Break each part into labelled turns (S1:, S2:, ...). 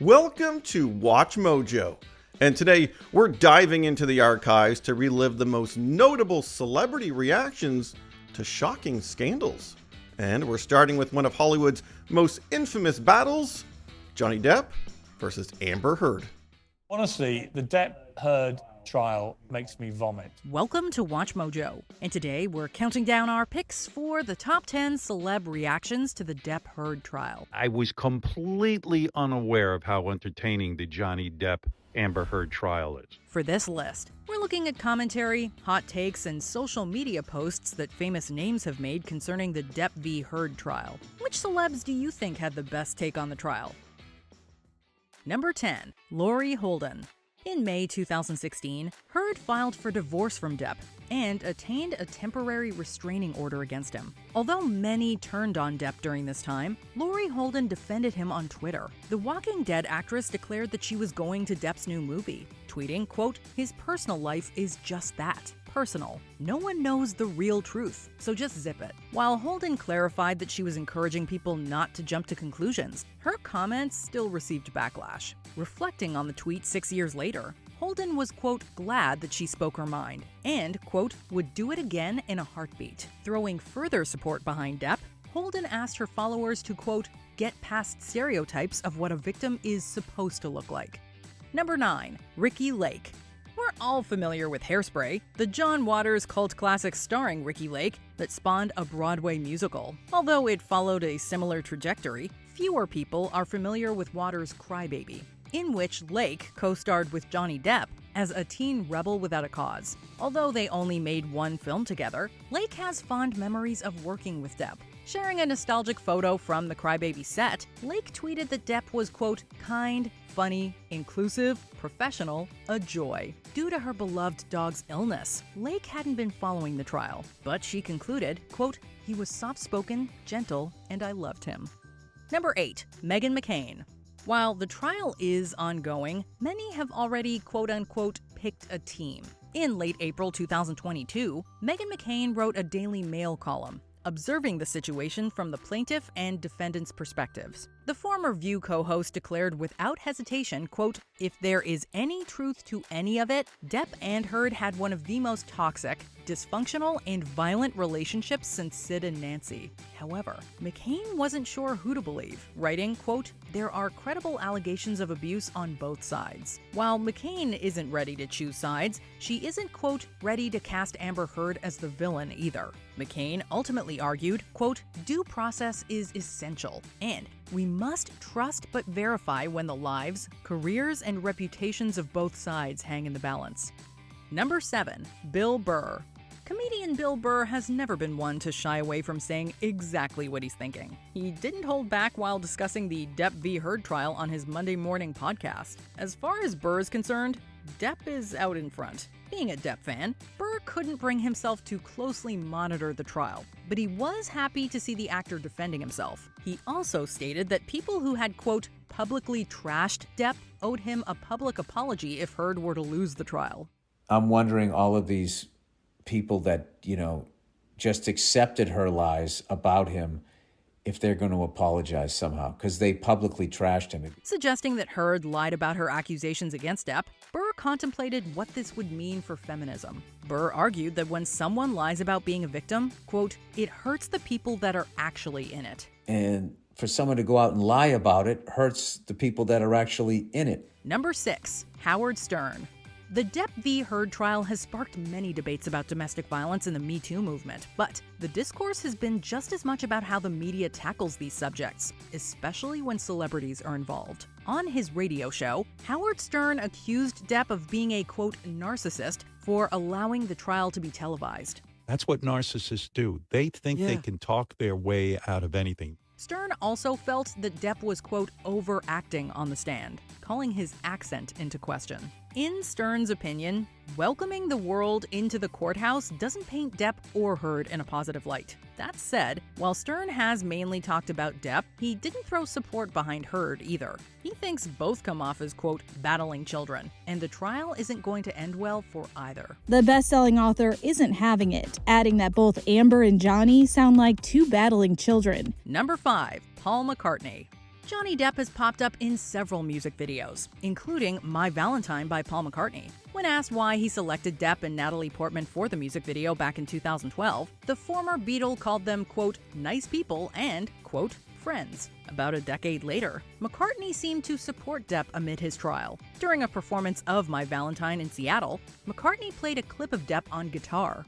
S1: Welcome to Watch Mojo, and today we're diving into the archives to relive the most notable celebrity reactions to shocking scandals. And we're starting with one of Hollywood's most infamous battles, Johnny Depp versus Amber Heard.
S2: Honestly, the Depp-Heard trial makes me vomit.
S3: Welcome to Watch Mojo, and today we're counting down our picks for the top 10 celeb reactions to the Depp-Heard trial.
S4: I was completely unaware of how entertaining the Johnny Depp-Amber Heard trial is.
S3: For this list, we're looking at commentary, hot takes, and social media posts that famous names have made concerning the Depp v. Heard trial. Which celebs do you think had the best take on the trial? Number 10. Laurie Holden. In May 2016, Heard filed for divorce from Depp and attained a temporary restraining order against him. Although many turned on Depp during this time, Laurie Holden defended him on Twitter. The Walking Dead actress declared that she was going to Depp's new movie, tweeting, quote, "His personal life is just that. Personal. No one knows the real truth, so just zip it." While Holden clarified that she was encouraging people not to jump to conclusions, her comments still received backlash. Reflecting on the tweet 6 years later, Holden was, quote, glad that she spoke her mind and, quote, would do it again in a heartbeat. Throwing further support behind Depp, Holden asked her followers to, quote, get past stereotypes of what a victim is supposed to look like. Number 9. Ricki Lake. We're all familiar with Hairspray, the John Waters cult classic starring Ricki Lake that spawned a Broadway musical. Although it followed a similar trajectory, fewer people are familiar with Waters' Crybaby, in which Lake co-starred with Johnny Depp as a teen rebel without a cause. Although they only made one film together, Lake has fond memories of working with Depp. Sharing a nostalgic photo from the Crybaby set, Lake tweeted that Depp was, quote, kind, funny, inclusive, professional, a joy. Due to her beloved dog's illness, Lake hadn't been following the trial, but she concluded, quote, he was soft-spoken, gentle, and I loved him. Number 8. Meghan McCain. While the trial is ongoing, many have already, quote-unquote, picked a team. In late April 2022, Meghan McCain wrote a Daily Mail column, observing the situation from the plaintiff and defendant's perspectives. The former View co-host declared without hesitation, quote, if there is any truth to any of it, Depp and Heard had one of the most toxic, dysfunctional, and violent relationships since Sid and Nancy. However, McCain wasn't sure who to believe, writing, quote, there are credible allegations of abuse on both sides. While McCain isn't ready to choose sides, she isn't, quote, ready to cast Amber Heard as the villain either. McCain ultimately argued, quote, due process is essential, and we must trust but verify when the lives, careers, and reputations of both sides hang in the balance. Number 7. Bill Burr. Comedian Bill Burr has never been one to shy away from saying exactly what he's thinking. He didn't hold back while discussing the Depp v. Heard trial on his Monday morning podcast. As far as Burr is concerned, Depp is out in front. Being a Depp fan, Burr couldn't bring himself to closely monitor the trial, but he was happy to see the actor defending himself. He also stated that people who had, quote, publicly trashed Depp owed him a public apology if Heard were to lose the trial.
S5: I'm wondering all of these people that, just accepted her lies about him, if they're going to apologize somehow, because they publicly trashed him.
S3: Suggesting that Heard lied about her accusations against Depp, Burr contemplated what this would mean for feminism. Burr argued that when someone lies about being a victim, quote, it hurts the people that are actually in it.
S5: And for someone to go out and lie about it hurts the people that are actually in it.
S3: Number 6. Howard Stern. The Depp v. Heard trial has sparked many debates about domestic violence in the Me Too movement, but the discourse has been just as much about how the media tackles these subjects, especially when celebrities are involved. On his radio show, Howard Stern accused Depp of being a, quote, narcissist for allowing the trial to be televised.
S4: That's what narcissists do. They think they can talk their way out of anything.
S3: Stern also felt that Depp was, quote, overacting on the stand, calling his accent into question. In Stern's opinion, welcoming the world into the courthouse doesn't paint Depp or Heard in a positive light. That said, while Stern has mainly talked about Depp, he didn't throw support behind Heard either. He thinks both come off as, quote, battling children, and the trial isn't going to end well for either.
S6: The best-selling author isn't having it, adding that both Amber and Johnny sound like two battling children.
S3: Number 5. Paul McCartney. Johnny Depp has popped up in several music videos, including My Valentine by Paul McCartney. When asked why he selected Depp and Natalie Portman for the music video back in 2012, the former Beatle called them, quote, nice people and, quote, friends. About a decade later, McCartney seemed to support Depp amid his trial. During a performance of My Valentine in Seattle, McCartney played a clip of Depp on guitar.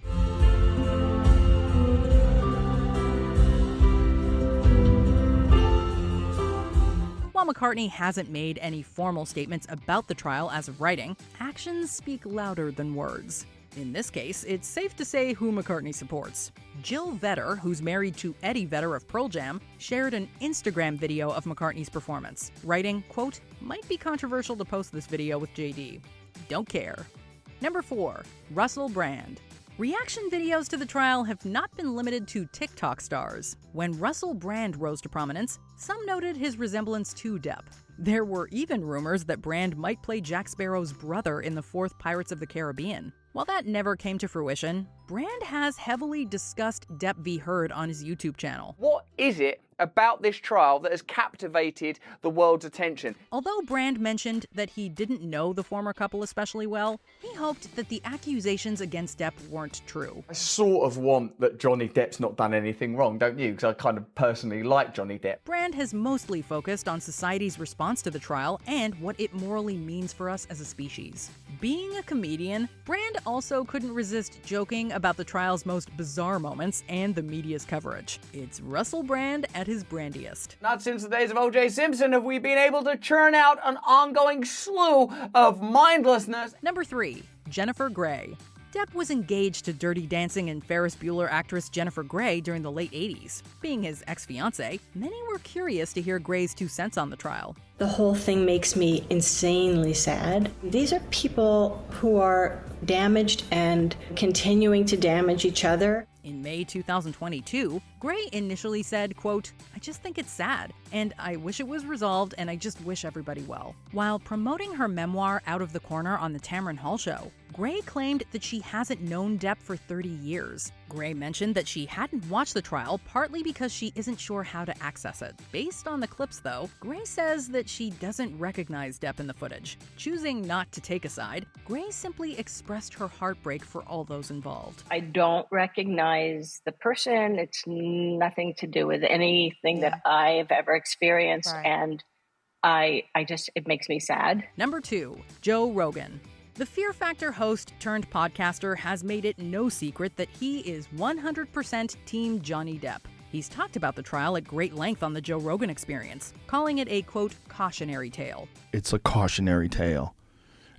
S3: While McCartney hasn't made any formal statements about the trial as of writing, actions speak louder than words. In this case, it's safe to say who McCartney supports. Jill Vetter, who's married to Eddie Vedder of Pearl Jam, shared an Instagram video of McCartney's performance, writing, quote, might be controversial to post this video with JD. Don't care. Number 4. Russell Brand. Reaction videos to the trial have not been limited to TikTok stars. When Russell Brand rose to prominence, some noted his resemblance to Depp. There were even rumors that Brand might play Jack Sparrow's brother in the 4th Pirates of the Caribbean. While that never came to fruition, Brand has heavily discussed Depp v. Heard on his YouTube channel.
S7: What is it about this trial that has captivated the world's attention?
S3: Although Brand mentioned that he didn't know the former couple especially well, he hoped that the accusations against Depp weren't true.
S7: I sort of want that Johnny Depp's not done anything wrong, don't you? Because I kind of personally like Johnny Depp.
S3: Brand has mostly focused on society's response to the trial and what it morally means for us as a species. Being a comedian, Brand also couldn't resist joking about the trial's most bizarre moments and the media's coverage. It's Russell Brand at his brandiest.
S7: Not since the days of O.J. Simpson have we been able to churn out an ongoing slew of mindlessness.
S3: Number 3. Jennifer Grey. Depp was engaged to Dirty Dancing and Ferris Bueller actress Jennifer Grey during the late 80s. Being his ex-fiancé, many were curious to hear Grey's 2 cents on the trial.
S8: The whole thing makes me insanely sad. These are people who are damaged and continuing to damage each other.
S3: In May 2022, Grey initially said, quote, I just think it's sad, and I wish it was resolved, and I just wish everybody well. While promoting her memoir Out of the Corner on the Tamron Hall show, Grey claimed that she hasn't known Depp for 30 years. Grey mentioned that she hadn't watched the trial partly because she isn't sure how to access it. Based on the clips, though, Grey says that she doesn't recognize Depp in the footage. Choosing not to take a side, Grey simply expressed her heartbreak for all those involved.
S9: I don't recognize the person. It's nothing to do with anything that I have ever experienced, and it makes me sad.
S3: Number 2, Joe Rogan. The Fear Factor host turned podcaster has made it no secret that he is 100% Team Johnny Depp. He's talked about the trial at great length on the Joe Rogan Experience, calling it a, quote, cautionary tale.
S10: It's a cautionary tale.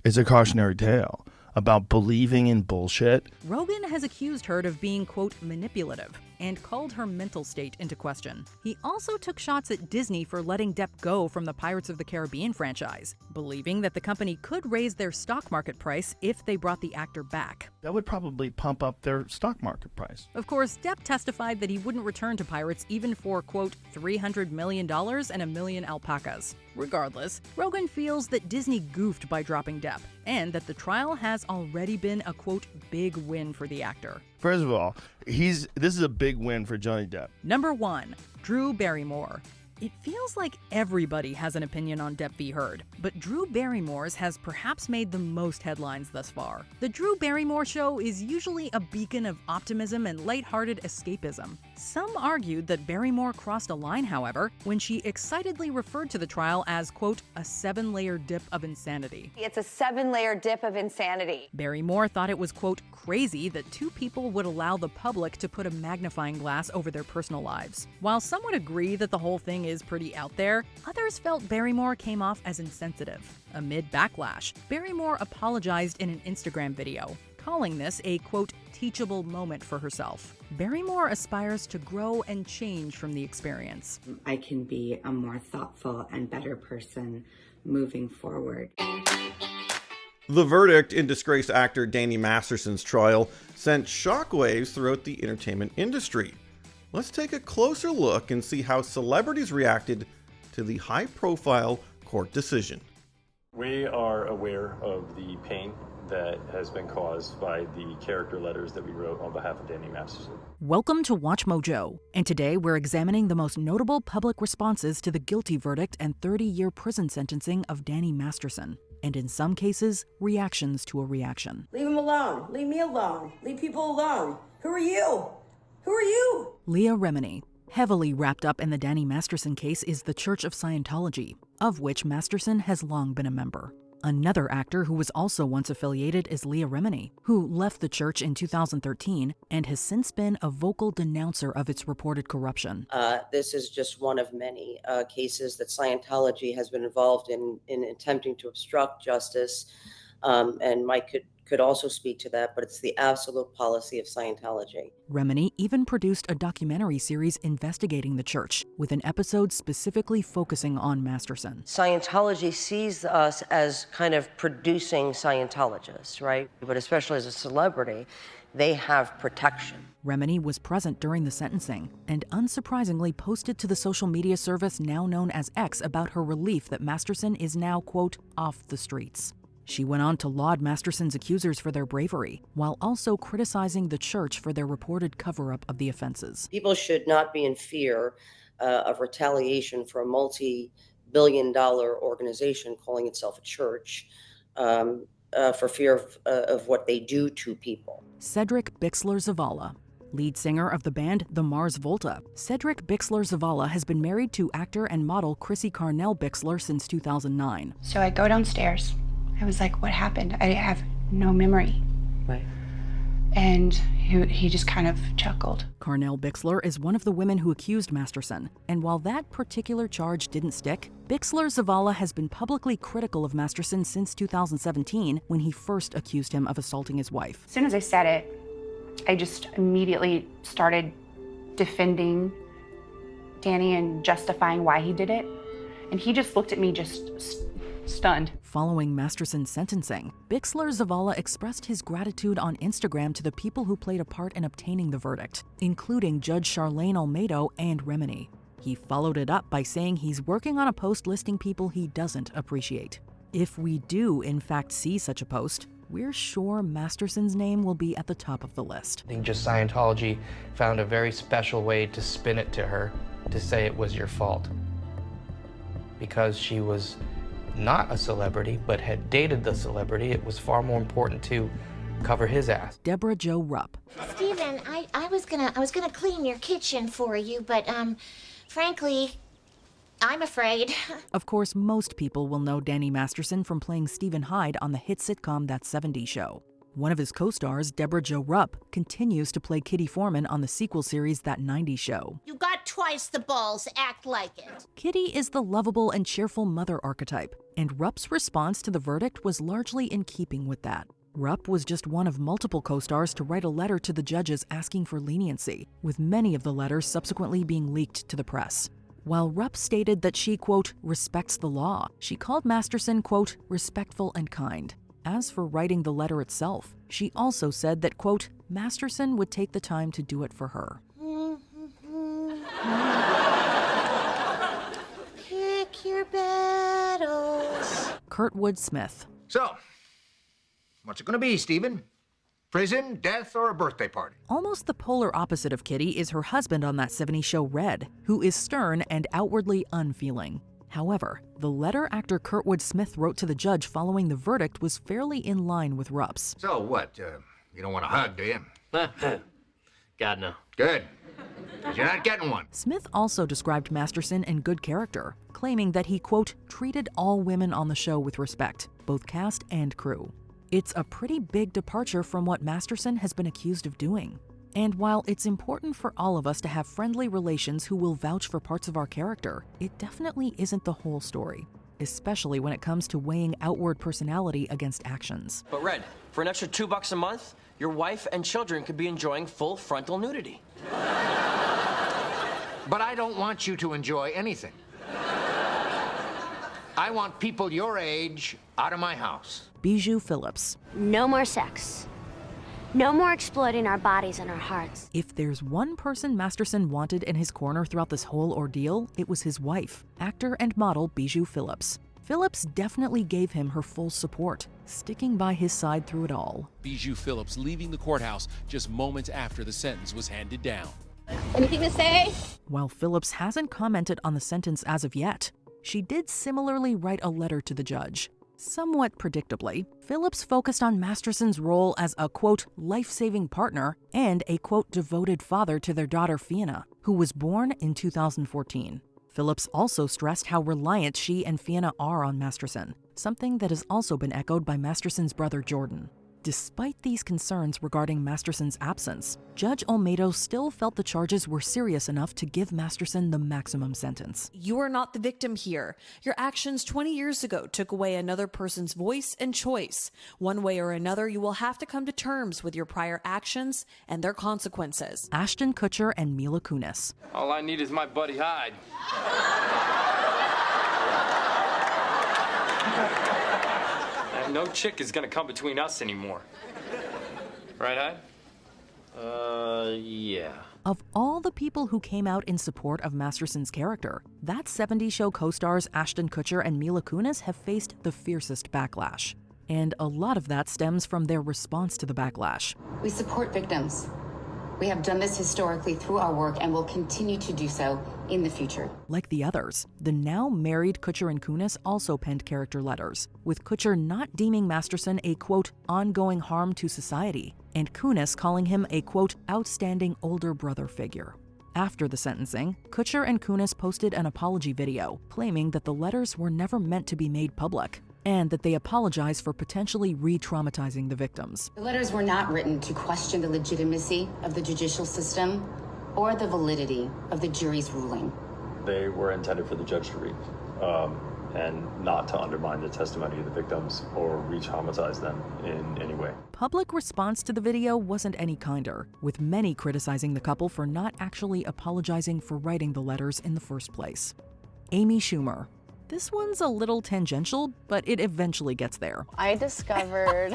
S10: It's a cautionary tale about believing in bullshit.
S3: Rogan has accused Heard of being, quote, manipulative, and called her mental state into question. He also took shots at Disney for letting Depp go from the Pirates of the Caribbean franchise, believing that the company could raise their stock market price if they brought the actor back.
S10: That would probably pump up their stock market price.
S3: Of course, Depp testified that he wouldn't return to Pirates even for, quote, $300 million and a million alpacas. Regardless, Rogan feels that Disney goofed by dropping Depp, and that the trial has already been a, quote, big win for the actor.
S10: First of all, this is a big win for Johnny Depp.
S3: Number 1, Drew Barrymore. It feels like everybody has an opinion on Depp v. Heard, but Drew Barrymore's has perhaps made the most headlines thus far. The Drew Barrymore Show is usually a beacon of optimism and lighthearted escapism. Some argued that Barrymore crossed a line, however, when she excitedly referred to the trial as, quote, a 7-layer dip of insanity.
S11: It's a 7-layer dip of insanity.
S3: Barrymore thought it was, quote, crazy that 2 people would allow the public to put a magnifying glass over their personal lives. While some would agree that the whole thing is pretty out there, others felt Barrymore came off as insensitive. Amid backlash, Barrymore apologized in an Instagram video, calling this a, quote, teachable moment for herself. Barrymore aspires to grow and change from the experience.
S12: I can be a more thoughtful and better person moving forward.
S1: The verdict in disgraced actor Danny Masterson's trial sent shockwaves throughout the entertainment industry. Let's take a closer look and see how celebrities reacted to the high-profile court decision.
S13: We are aware of the pain that has been caused by the character letters that we wrote on behalf of Danny Masterson.
S3: Welcome to Watch Mojo, and today we're examining the most notable public responses to the guilty verdict and 30-year prison sentencing of Danny Masterson, and in some cases, reactions to a reaction.
S14: Leave him alone. Leave me alone. Leave people alone. Who are you? Who are you?
S3: Leah Remini. Heavily wrapped up in the Danny Masterson case is the Church of Scientology, of which Masterson has long been a member. Another actor who was also once affiliated is Leah Remini, who left the church in 2013 and has since been a vocal denouncer of its reported corruption.
S15: This is just one of many cases that Scientology has been involved in attempting to obstruct justice, and Mike could also speak to that, but it's the absolute policy of Scientology.
S3: Remini even produced a documentary series investigating the church, with an episode specifically focusing on Masterson.
S16: Scientology sees us as kind of producing Scientologists, right? But especially as a celebrity, they have protection.
S3: Remini was present during the sentencing and unsurprisingly posted to the social media service now known as X about her relief that Masterson is now, quote, off the streets. She went on to laud Masterson's accusers for their bravery, while also criticizing the church for their reported cover-up of the offenses.
S15: People should not be in fear of retaliation for a multi-billion-dollar organization calling itself a church for fear of what they do to people.
S3: Cedric Bixler-Zavala, lead singer of the band The Mars Volta. Cedric Bixler-Zavala has been married to actor and model Chrissy Carnell Bixler since 2009.
S17: So I go downstairs. I was like, what happened? I have no memory.
S16: Right.
S17: And he just kind of chuckled.
S3: Carnell Bixler is one of the women who accused Masterson, and while that particular charge didn't stick, Bixler-Zavala has been publicly critical of Masterson since 2017 when he first accused him of assaulting his wife.
S17: As soon as I said it, I just immediately started defending Danny and justifying why he did it. And he just looked at me just stunned.
S3: Following Masterson's sentencing, Bixler-Zavala expressed his gratitude on Instagram to the people who played a part in obtaining the verdict, including Judge Charlene Olmedo and Remini. He followed it up by saying he's working on a post listing people he doesn't appreciate. If we do, in fact, see such a post, we're sure Masterson's name will be at the top of the list.
S18: I think just Scientology found a very special way to spin it to her, to say it was your fault. Because she was not a celebrity, but had dated the celebrity, it was far more important to cover his ass.
S3: Deborah Jo Rupp.
S19: Stephen, I was gonna clean your kitchen for you, but frankly, I'm afraid.
S3: Of course, most people will know Danny Masterson from playing Stephen Hyde on the hit sitcom That 70s Show. One of his co-stars, Deborah Jo Rupp, continues to play Kitty Foreman on the sequel series That 90s Show.
S19: You got twice the balls, act like it.
S3: Kitty is the lovable and cheerful mother archetype, and Rupp's response to the verdict was largely in keeping with that. Rupp was just one of multiple co-stars to write a letter to the judges asking for leniency, with many of the letters subsequently being leaked to the press. While Rupp stated that she, quote, respects the law, she called Masterson, quote, respectful and kind. As for writing the letter itself, she also said that, quote, Masterson would take the time to do it for her.
S19: Pick your battles.
S3: Kurtwood Smith.
S20: So, what's it gonna be, Stephen? Prison, death, or a birthday party?
S3: Almost the polar opposite of Kitty is her husband on That 70s Show, Red, who is stern and outwardly unfeeling. However, the letter actor Kurtwood Smith wrote to the judge following the verdict was fairly in line with Rupp's.
S20: So what, you don't want a hug, do you?
S21: God, no.
S20: Good, because you're not getting one.
S3: Smith also described Masterson in good character, claiming that he, quote, treated all women on the show with respect, both cast and crew. It's a pretty big departure from what Masterson has been accused of doing. And while it's important for all of us to have friendly relations who will vouch for parts of our character, it definitely isn't the whole story, especially when it comes to weighing outward personality against actions.
S21: But Red, for an extra $2 a month, your wife and children could be enjoying full frontal nudity.
S20: But I don't want you to enjoy anything. I want people your age out of my house.
S3: Bijou Phillips.
S19: No more sex. No more exploiting our bodies and our hearts.
S3: If there's one person Masterson wanted in his corner throughout this whole ordeal, it was his wife, actor and model Bijou Phillips. Phillips definitely gave him her full support, sticking by his side through it all.
S2: Bijou Phillips leaving the courthouse just moments after the sentence was handed down.
S22: Anything to say?
S3: While Phillips hasn't commented on the sentence as of yet, she did similarly write a letter to the judge. Somewhat predictably, Phillips focused on Masterson's role as a, quote, life-saving partner and a, quote, devoted father to their daughter Fiona, who was born in 2014. Phillips also stressed how reliant she and Fiona are on Masterson, something that has also been echoed by Masterson's brother Jordan. Despite these concerns regarding Masterson's absence, Judge Olmedo still felt the charges were serious enough to give Masterson the maximum sentence.
S23: You are not the victim here. Your actions 20 years ago took away another person's voice and choice. One way or another, you will have to come to terms with your prior actions and their consequences.
S3: Ashton Kutcher and Mila Kunis.
S24: All I need is my buddy Hyde. No chick is gonna come between us anymore. Right, Hyde? Yeah.
S3: Of all the people who came out in support of Masterson's character, That 70s Show co-stars Ashton Kutcher and Mila Kunis have faced the fiercest backlash. And a lot of that stems from their response to the backlash.
S25: We support victims. We have done this historically through our work and will continue to do so in the future.
S3: Like the others, the now married Kutcher and Kunis also penned character letters, with Kutcher not deeming Masterson a, quote, ongoing harm to society, and Kunis calling him a, quote, outstanding older brother figure. After the sentencing, Kutcher and Kunis posted an apology video, claiming that the letters were never meant to be made public, and that they apologize for potentially re-traumatizing the victims.
S25: The letters were not written to question the legitimacy of the judicial system or the validity of the jury's ruling.
S13: They were intended for the judge to read, and not to undermine the testimony of the victims or re-traumatize them in any way.
S3: Public response to the video wasn't any kinder, with many criticizing the couple for not actually apologizing for writing the letters in the first place. Amy Schumer. This one's a little tangential, but it eventually gets there.
S26: I discovered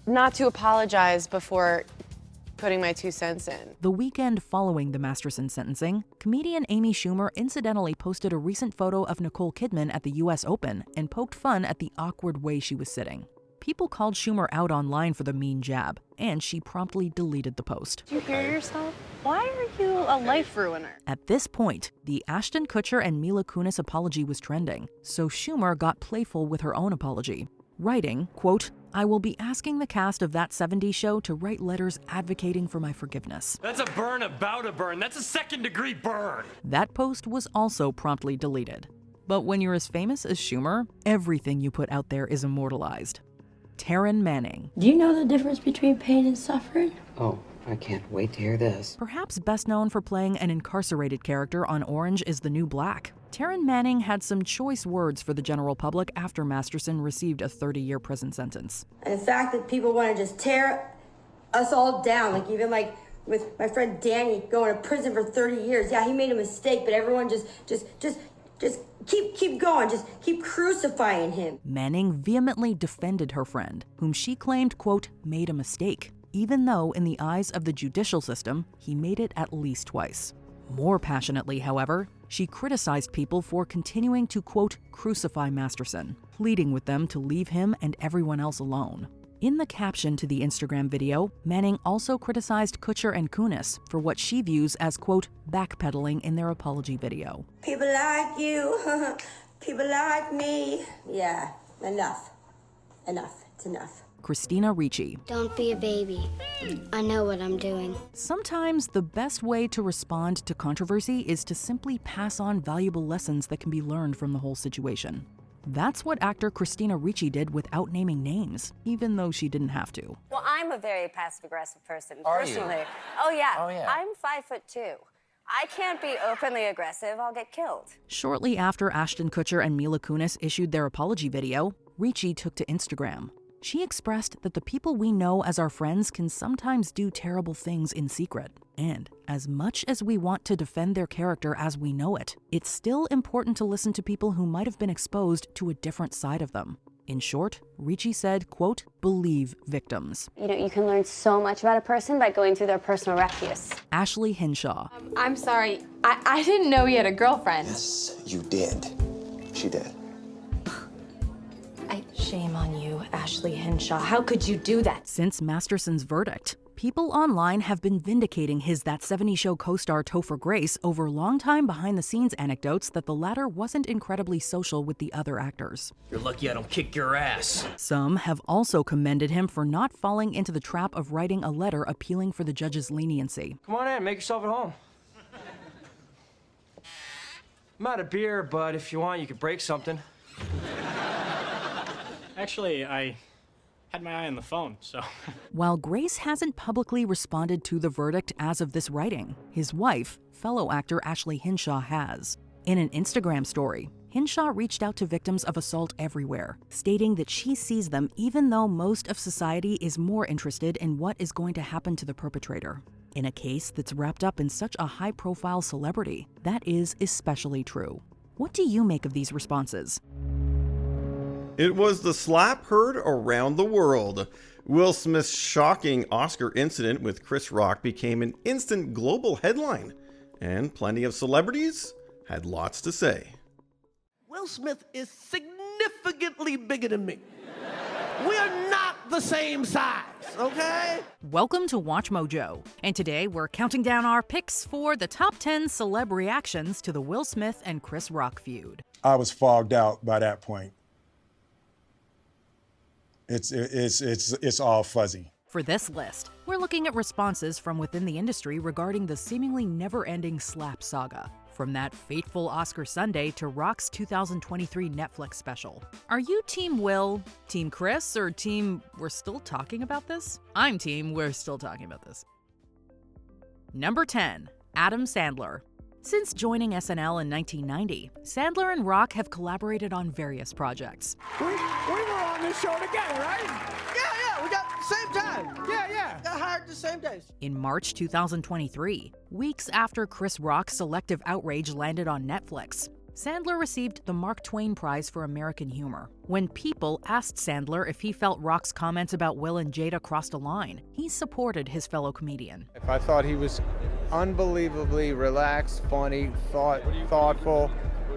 S26: not to apologize before putting my 2 cents in.
S3: The weekend following the Masterson sentencing, comedian Amy Schumer incidentally posted a recent photo of Nicole Kidman at the US Open and poked fun at the awkward way she was sitting. People called Schumer out online for the mean jab, and she promptly deleted the post.
S26: Do you hear yourself? Why are you a life ruiner?
S3: At this point, the Ashton Kutcher and Mila Kunis apology was trending, so Schumer got playful with her own apology, writing, quote, I will be asking the cast of That 70s Show to write letters advocating for my forgiveness.
S24: That's a burn about a burn. That's a second-degree burn.
S3: That post was also promptly deleted. But when you're as famous as Schumer, everything you put out there is immortalized. Taryn Manning.
S22: Do you know the difference between pain and suffering?
S27: Oh, I can't wait to hear this.
S3: Perhaps best known for playing an incarcerated character on Orange is the New Black, Taryn Manning had some choice words for the general public after Masterson received a 30-year prison sentence.
S14: And the fact that people want to just tear us all down, like even like with my friend Danny going to prison for 30 years. Yeah, he made a mistake, but everyone just keep going, just keep crucifying him.
S3: Manning vehemently defended her friend, whom she claimed, quote, made a mistake, even though in the eyes of the judicial system, he made it at least twice. More passionately, however, she criticized people for continuing to, quote, crucify Masterson, pleading with them to leave him and everyone else alone. In the caption to the Instagram video, Manning also criticized Kutcher and Kunis for what she views as, quote, backpedaling in their apology video.
S14: People like you, people like me. Yeah, enough. It's enough.
S3: Christina Ricci.
S28: Don't be a baby. I know what I'm doing.
S3: Sometimes the best way to respond to controversy is to simply pass on valuable lessons that can be learned from the whole situation. That's what actor Christina Ricci did without naming names, even though she didn't have to.
S11: Well, I'm a very passive-aggressive person,
S27: Are
S11: personally.
S27: you?
S11: Oh, yeah.
S27: Oh, yeah.
S11: I'm 5'2". I can't be openly aggressive. I'll get killed.
S3: Shortly after Ashton Kutcher and Mila Kunis issued their apology video, Ricci took to Instagram. She expressed that the people we know as our friends can sometimes do terrible things in secret. And as much as we want to defend their character as we know it, it's still important to listen to people who might have been exposed to a different side of them. In short, Ricci said, quote, believe victims.
S28: You know, you can learn so much about a person by going through their personal refuse.
S3: Ashley Henshaw.
S29: I'm sorry. I didn't know you had a girlfriend.
S30: Yes, you did. She did.
S22: Shame on you, Ashley Henshaw. How could you do that?
S3: Since Masterson's verdict, people online have been vindicating his That 70s Show co-star Topher Grace over longtime behind-the-scenes anecdotes that the latter wasn't incredibly social with the other actors.
S21: You're lucky I don't kick your ass.
S3: Some have also commended him for not falling into the trap of writing a letter appealing for the judge's leniency.
S21: Come on in, make yourself at home. I'm out of beer, but if you want, you could break something.
S4: Actually, I had my eye on the phone, so.
S3: While Grace hasn't publicly responded to the verdict as of this writing, his wife, fellow actor Ashley Henshaw, has. In an Instagram story, Henshaw reached out to victims of assault everywhere, stating that she sees them even though most of society is more interested in what is going to happen to the perpetrator. In a case that's wrapped up in such a high-profile celebrity, that is especially true. What do you make of these responses?
S1: It was the slap heard around the world. Will Smith's shocking Oscar incident with Chris Rock became an instant global headline, and plenty of celebrities had lots to say.
S5: Will Smith is significantly bigger than me. We are not the same size, okay?
S3: Welcome to Watch Mojo, and today we're counting down our picks for the top 10 celeb reactions to the Will Smith and Chris Rock feud.
S6: I was fogged out by that point. It's all fuzzy.
S3: For this list, we're looking at responses from within the industry regarding the seemingly never-ending slap saga. From that fateful Oscar Sunday to Rock's 2023 Netflix special. Are you Team Will, Team Chris, or Team We're Still Talking About This? I'm Team We're Still Talking About This. Number 10. Adam Sandler. Since joining SNL in 1990, Sandler and Rock have collaborated on various projects.
S5: We were on this show together, right? Yeah, we got the same time. Yeah. Got hired the same days.
S3: In March 2023, weeks after Chris Rock's selective outrage landed on Netflix, Sandler received the Mark Twain Prize for American Humor. When People asked Sandler if he felt Rock's comments about Will and Jada crossed a line, he supported his fellow comedian.
S7: If I thought he was unbelievably relaxed, funny, thoughtful,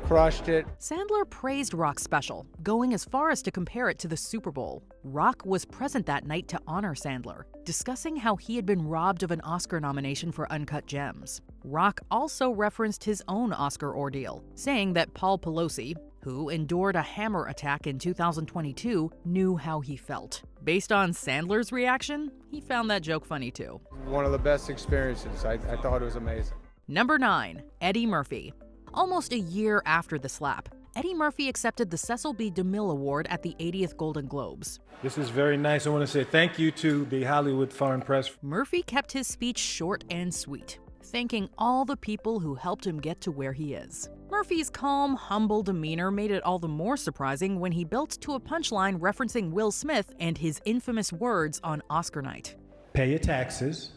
S7: crushed it.
S3: Sandler praised Rock's special, going as far as to compare it to the Super Bowl. Rock was present that night to honor Sandler, discussing how he had been robbed of an Oscar nomination for Uncut Gems. Rock also referenced his own Oscar ordeal, saying that Paul Pelosi, who endured a hammer attack in 2022, knew how he felt. Based on Sandler's reaction, he found that joke funny too.
S7: One of the best experiences. I thought it was amazing.
S3: Number 9. Eddie Murphy. Almost a year after the slap, Eddie Murphy accepted the Cecil B. DeMille Award at the 80th Golden Globes.
S6: This is very nice. I want to say thank you to the Hollywood Foreign Press.
S3: Murphy kept his speech short and sweet, thanking all the people who helped him get to where he is. Murphy's calm, humble demeanor made it all the more surprising when he built to a punchline referencing Will Smith and his infamous words on Oscar night.
S6: Pay your taxes.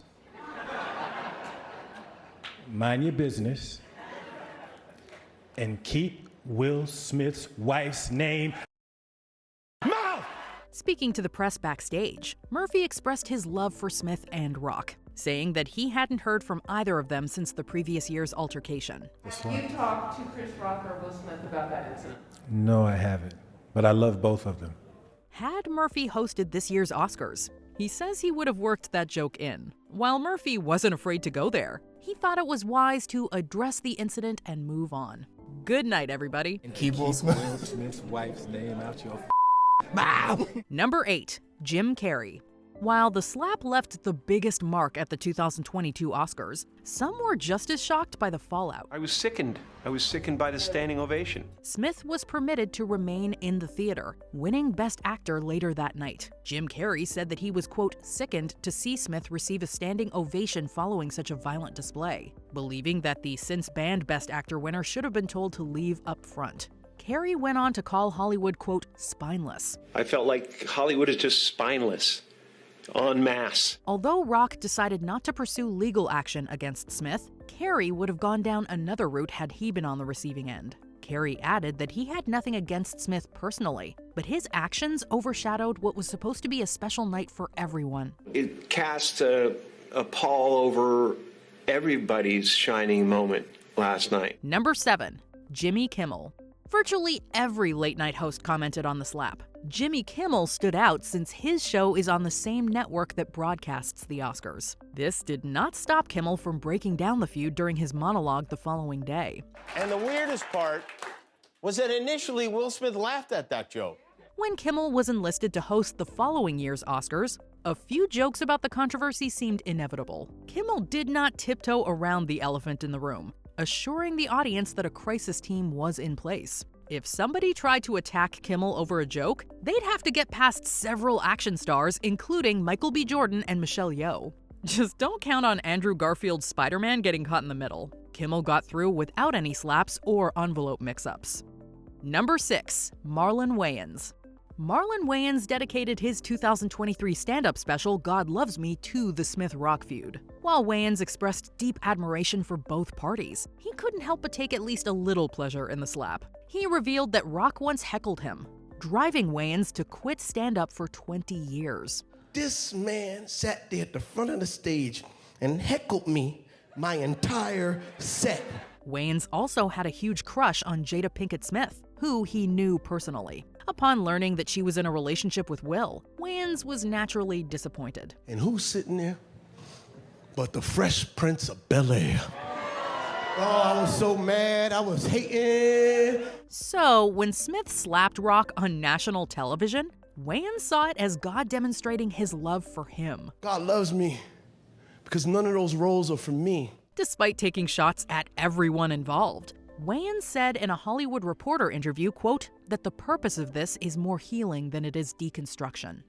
S6: Mind your business. And keep Will Smith's wife's name mouth!
S3: Speaking to the press backstage, Murphy expressed his love for Smith and Rock, saying that he hadn't heard from either of them since the previous year's altercation.
S8: You talked to Chris Rock or Will Smith about that incident?
S6: No, I haven't. But I love both of them.
S3: Had Murphy hosted this year's Oscars, he says he would have worked that joke in. While Murphy wasn't afraid to go there, he thought it was wise to address the incident and move on. Good night, everybody.
S6: And keep Will Smith's wife's name out your
S3: mouth. Number 8. Jim Carrey. While the slap left the biggest mark at the 2022 Oscars, some were just as shocked by the fallout.
S9: I was sickened. I was sickened by the standing ovation.
S3: Smith was permitted to remain in the theater, winning Best Actor later that night. Jim Carrey said that he was, quote, sickened to see Smith receive a standing ovation following such a violent display, believing that the since-banned Best Actor winner should have been told to leave up front. Carrey went on to call Hollywood, quote, spineless.
S9: I felt like Hollywood is just spineless. En masse.
S3: Although Rock decided not to pursue legal action against Smith, Carrey would have gone down another route had he been on the receiving end. Carrey added that he had nothing against Smith personally, but his actions overshadowed what was supposed to be a special night for everyone.
S9: It cast a pall over everybody's shining moment last night.
S3: Number 7. Jimmy Kimmel. Virtually every late-night host commented on the slap. Jimmy Kimmel stood out since his show is on the same network that broadcasts the Oscars. This did not stop Kimmel from breaking down the feud during his monologue the following day.
S10: And the weirdest part was that initially Will Smith laughed at that joke.
S3: When Kimmel was enlisted to host the following year's Oscars, a few jokes about the controversy seemed inevitable. Kimmel did not tiptoe around the elephant in the room, assuring the audience that a crisis team was in place. If somebody tried to attack Kimmel over a joke, they'd have to get past several action stars, including Michael B. Jordan and Michelle Yeoh. Just don't count on Andrew Garfield's Spider-Man getting caught in the middle. Kimmel got through without any slaps or envelope mix-ups. Number 6. Marlon Wayans. Marlon Wayans dedicated his 2023 stand-up special, God Loves Me, to the Smith-Rock feud. While Wayans expressed deep admiration for both parties, he couldn't help but take at least a little pleasure in the slap. He revealed that Rock once heckled him, driving Wayans to quit stand-up for 20 years.
S5: This man sat there at the front of the stage and heckled me my entire set.
S3: Wayans also had a huge crush on Jada Pinkett Smith, who he knew personally. Upon learning that she was in a relationship with Will, Wayans was naturally disappointed.
S5: And who's sitting there but the Fresh Prince of Bel-Air? Oh, I was so mad, I was hating.
S3: So, when Smith slapped Rock on national television, Wayans saw it as God demonstrating his love for him.
S5: God loves me because none of those roles are for me.
S3: Despite taking shots at everyone involved, Wayans said in a Hollywood Reporter interview, quote, that the purpose of this is more healing than it is deconstruction.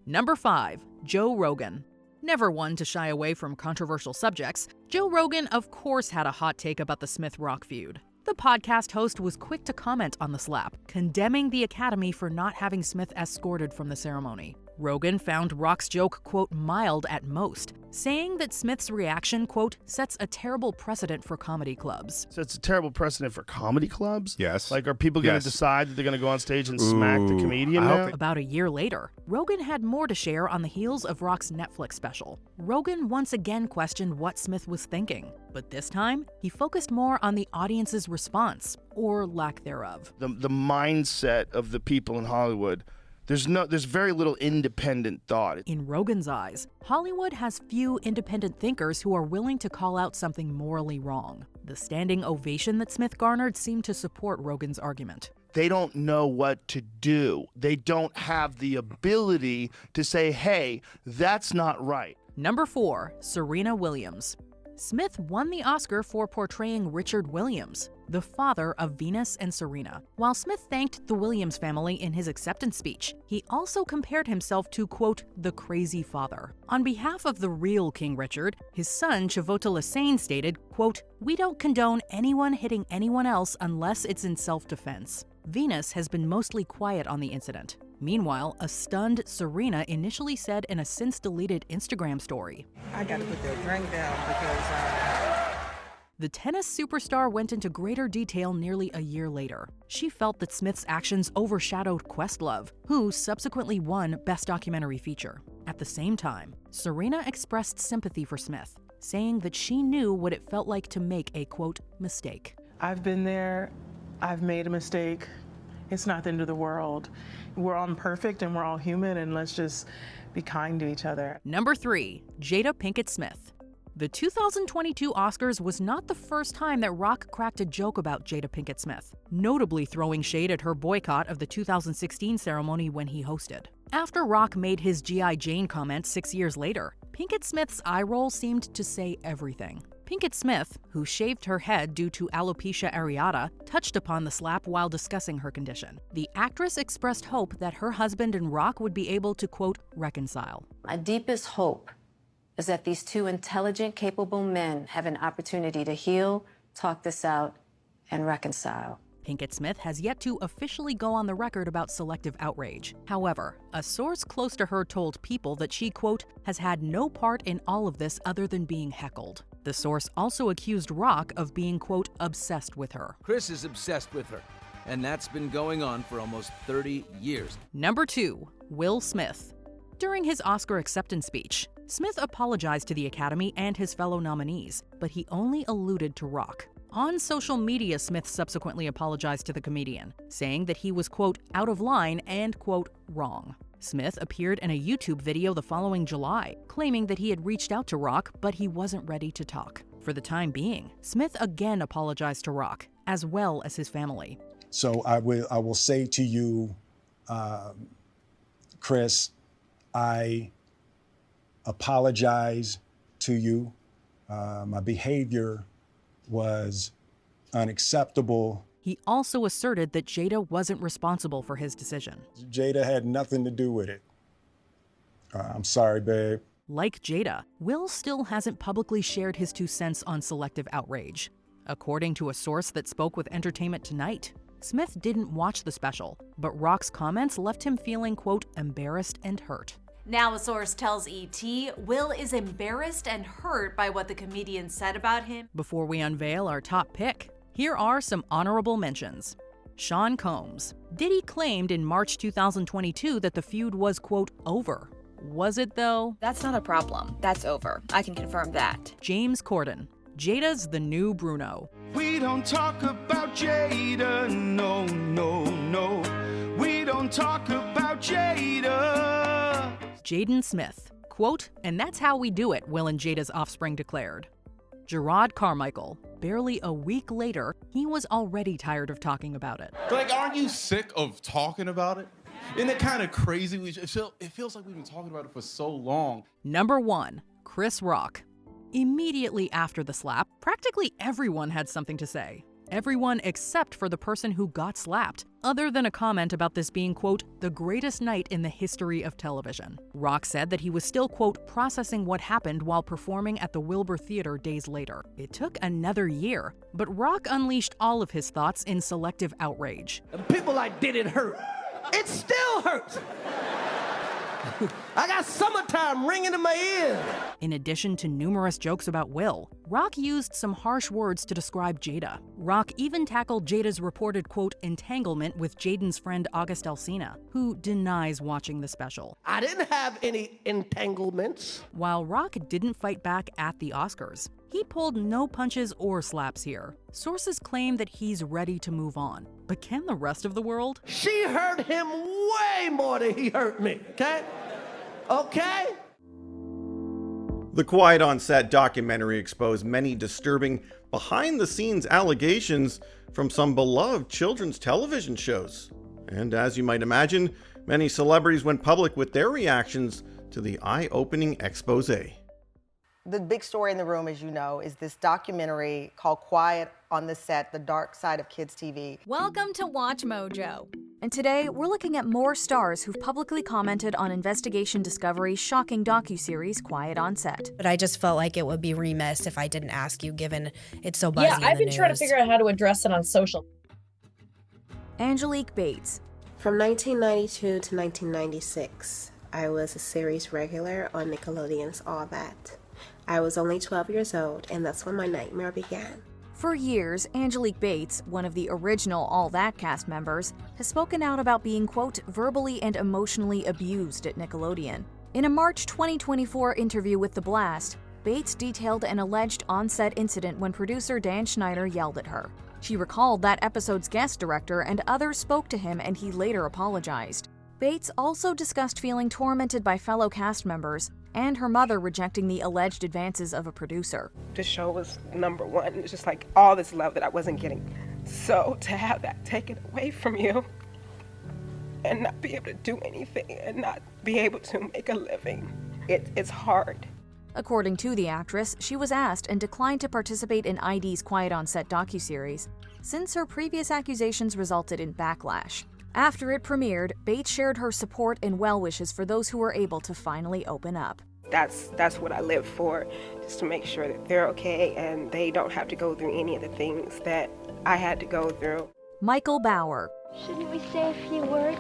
S3: Number 5. Joe Rogan. Never one to shy away from controversial subjects, Joe Rogan of course had a hot take about the Smith-Rock feud. The podcast host was quick to comment on the slap, condemning the Academy for not having Smith escorted from the ceremony. Rogan found Rock's joke, quote, mild at most, saying that Smith's reaction, quote, sets a terrible precedent for comedy clubs.
S12: So it's a terrible precedent for comedy clubs?
S1: Yes.
S12: Like, are people going to decide that they're going to go on stage and smack the comedian now?
S3: About a year later, Rogan had more to share on the heels of Rock's Netflix special. Rogan once again questioned what Smith was thinking, but this time, he focused more on the audience's response, or lack thereof.
S12: The mindset of the people in Hollywood, there's very little independent thought.
S3: In Rogan's eyes, Hollywood has few independent thinkers who are willing to call out something morally wrong. The standing ovation that Smith garnered seemed to support Rogan's argument.
S12: They don't know what to do. They don't have the ability to say, hey, that's not right.
S3: Number 4, Serena Williams. Smith won the Oscar for portraying Richard Williams, the father of Venus and Serena. While Smith thanked the Williams family in his acceptance speech, he also compared himself to, quote, the crazy father. On behalf of the real King Richard, his son Chivotle Lassane stated, quote, we don't condone anyone hitting anyone else unless it's in self-defense. Venus has been mostly quiet on the incident. Meanwhile, a stunned Serena initially said in a since-deleted Instagram story,
S15: I gotta put that drink down because
S3: The tennis superstar went into greater detail nearly a year later. She felt that Smith's actions overshadowed Questlove, who subsequently won Best Documentary Feature. At the same time, Serena expressed sympathy for Smith, saying that she knew what it felt like to make a, quote, mistake.
S15: I've been there, I've made a mistake. It's not the end of the world. We're all imperfect and we're all human, and let's just be kind to each other.
S3: Number 3, Jada Pinkett Smith. The 2022 Oscars was not the first time that Rock cracked a joke about Jada Pinkett Smith, notably throwing shade at her boycott of the 2016 ceremony when he hosted. After Rock made his G.I. Jane comment 6 years later, Pinkett Smith's eye roll seemed to say everything. Pinkett Smith, who shaved her head due to alopecia areata, touched upon the slap while discussing her condition. The actress expressed hope that her husband and Rock would be able to, quote, reconcile.
S16: My deepest hope is that these two intelligent, capable men have an opportunity to heal, talk this out, and reconcile.
S3: Pinkett Smith has yet to officially go on the record about selective outrage. However, a source close to her told People that she, quote, has had no part in all of this other than being heckled. The source also accused Rock of being, quote, obsessed with her.
S17: Chris is obsessed with her, and that's been going on for almost 30 years.
S3: Number 2, Will Smith. During his Oscar acceptance speech, Smith apologized to the Academy and his fellow nominees, but he only alluded to Rock. On social media, Smith subsequently apologized to the comedian, saying that he was, quote, out of line and, quote, wrong. Smith appeared in a YouTube video the following July, claiming that he had reached out to Rock, but he wasn't ready to talk. For the time being, Smith again apologized to Rock, as well as his family.
S2: So I will say to you, Chris, I apologize to you. My behavior was unacceptable.
S3: He also asserted that Jada wasn't responsible for his decision.
S2: Jada had nothing to do with it. I'm sorry, babe.
S3: Like Jada, Will still hasn't publicly shared his 2 cents on selective outrage. According to a source that spoke with Entertainment Tonight, Smith didn't watch the special, but Rock's comments left him feeling, quote, embarrassed and hurt.
S13: Now a source tells ET Will is embarrassed and hurt by what the comedian said about him.
S3: Before we unveil our top pick, here are some honorable mentions. Sean Combs. Diddy claimed in March 2022 that the feud was, quote, over. Was it, though?
S18: That's not a problem. That's over. I can confirm that.
S3: James Corden. Jada's the new Bruno.
S12: We don't talk about Jada, no, no, no. We don't talk about Jada.
S3: Jaden Smith. Quote, and that's how we do it, Will and Jada's offspring declared. Gerard Carmichael. Barely a week later, he was already tired of talking about it.
S19: Like, aren't you sick of talking about it? Isn't it kind of crazy? It feels like we've been talking about it for so long.
S3: Number 1, Chris Rock. Immediately after the slap, practically everyone had something to say. Everyone except for the person who got slapped, other than a comment about this being, quote, the greatest night in the history of television. Rock said that he was still, quote, processing what happened while performing at the Wilbur Theater days later. It took another year, but Rock unleashed all of his thoughts in selective outrage.
S5: And people like Diddy-Heard. It still hurts. I got summertime ringing in my ears.
S3: In addition to numerous jokes about Will, Rock used some harsh words to describe Jada. Rock even tackled Jada's reported, quote, entanglement with Jaden's friend August Alsina, who denies watching the special.
S5: I didn't have any entanglements.
S3: While Rock didn't fight back at the Oscars, he pulled no punches or slaps here. Sources claim that he's ready to move on. But can the rest of the world?
S5: She hurt him way more than he hurt me, okay? Okay?
S1: The Quiet on Set documentary exposed many disturbing behind-the-scenes allegations from some beloved children's television shows. And as you might imagine, many celebrities went public with their reactions to the eye-opening expose.
S20: The big story in the room, as you know, is this documentary called Quiet on the Set, The Dark Side of Kids TV.
S22: Welcome to Watch Mojo. And today, we're looking at more stars who've publicly commented on Investigation Discovery's shocking docuseries, Quiet on Set.
S23: But I just felt like it would be remiss if I didn't ask you, given it's so buzzy in the
S25: I've been trying to
S23: news.
S25: figure out how to address it on social.
S22: Angelique Bates.
S26: From 1992 to 1996, I was a series regular on Nickelodeon's All That. I was only 12 years old, and that's when my nightmare began.
S22: For years, Angelique Bates, one of the original All That cast members, has spoken out about being, quote, verbally and emotionally abused at Nickelodeon. In a March 2024 interview with The Blast, Bates detailed an alleged on-set incident when producer Dan Schneider yelled at her. She recalled that episode's guest director and others spoke to him, and he later apologized. Bates also discussed feeling tormented by fellow cast members and her mother rejecting the alleged advances of a producer.
S29: The show was #1. It's just like all this love that I wasn't getting. So to have that taken away from you and not be able to do anything and not be able to make a living, it's hard.
S22: According to the actress, she was asked and declined to participate in ID's Quiet on Set docuseries since her previous accusations resulted in backlash. After it premiered, Bates shared her support and well wishes for those who were able to finally open up.
S29: That's what I live for, just to make sure that they're okay and they don't have to go through any of the things that I had to go through.
S22: Michael Bauer.
S30: Shouldn't we say a few words?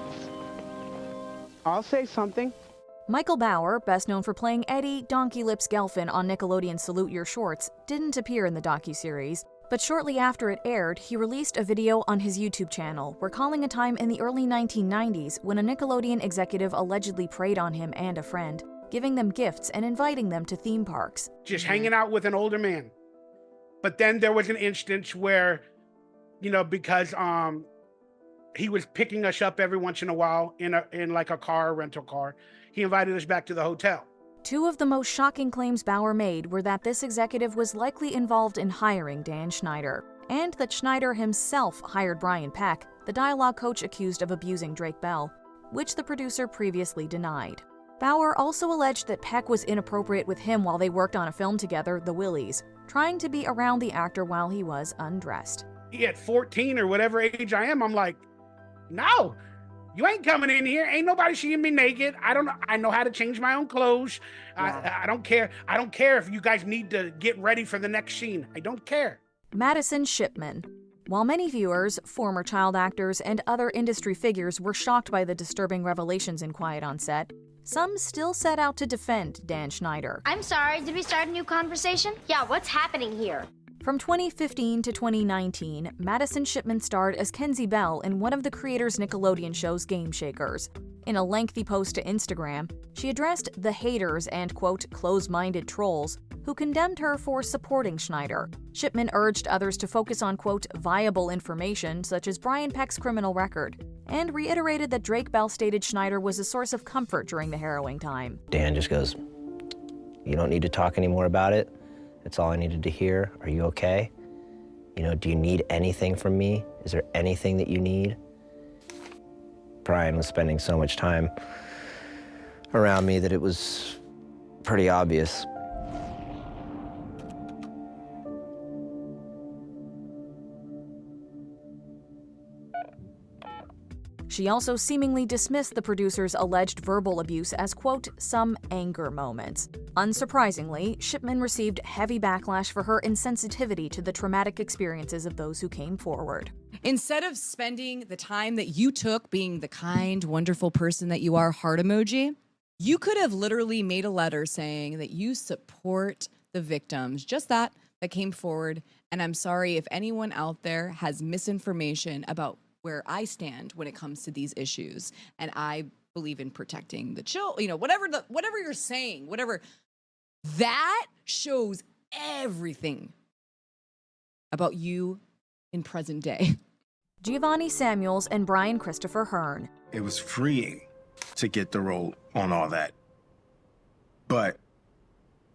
S29: I'll say something.
S22: Michael Bauer, best known for playing Eddie Donkey Lips Gelfin on Nickelodeon's Salute Your Shorts, didn't appear in the docuseries. But shortly after it aired, he released a video on his YouTube channel recalling a time in the early 1990s when a Nickelodeon executive allegedly preyed on him and a friend, giving them gifts and inviting them to theme parks.
S31: Just hanging out with an older man.
S4: But then there was an instance where, because he was picking us up every once in a while in like a rental car, he invited us back to the hotel.
S22: Two of the most shocking claims Bauer made were that this executive was likely involved in hiring Dan Schneider, and that Schneider himself hired Brian Peck, the dialogue coach accused of abusing Drake Bell, which the producer previously denied. Bauer also alleged that Peck was inappropriate with him while they worked on a film together, The Willies, trying to be around the actor while he was undressed.
S4: At 14 or whatever age I am, I'm like, no, you ain't coming in here. Ain't nobody seeing me naked. I know how to change my own clothes. Yeah. I don't care. I don't care if you guys need to get ready for the next scene. I don't care.
S22: Madison Shipman. While many viewers, former child actors, and other industry figures were shocked by the disturbing revelations in Quiet on Set, some still set out to defend Dan Schneider.
S30: I'm sorry, did we start a new conversation? Yeah, what's happening here?
S22: From 2015 to 2019, Madison Shipman starred as Kenzie Bell in one of the creator's Nickelodeon shows, Game Shakers. In a lengthy post to Instagram, she addressed the haters and, quote, close-minded trolls who condemned her for supporting Schneider. Shipman urged others to focus on, quote, viable information such as Brian Peck's criminal record, and reiterated that Drake Bell stated Schneider was a source of comfort during the harrowing time.
S6: Dan just goes, you don't need to talk anymore about it. That's all I needed to hear. Are you okay? Do you need anything from me? Is there anything that you need? Brian was spending so much time around me that it was pretty obvious.
S22: She also seemingly dismissed the producer's alleged verbal abuse as, quote, some anger moments. Unsurprisingly, Shipman received heavy backlash for her insensitivity to the traumatic experiences of those who came forward.
S7: Instead of spending the time that you took being the kind, wonderful person that you are, heart emoji, you could have literally made a letter saying that you support the victims, just that came forward. And I'm sorry if anyone out there has misinformation about where I stand when it comes to these issues. And I believe in protecting the children, whatever you're saying, whatever, that shows everything about you in present day.
S22: Giovanni Samuels and Brian Christopher Hearn.
S8: It was freeing to get the role on all that. But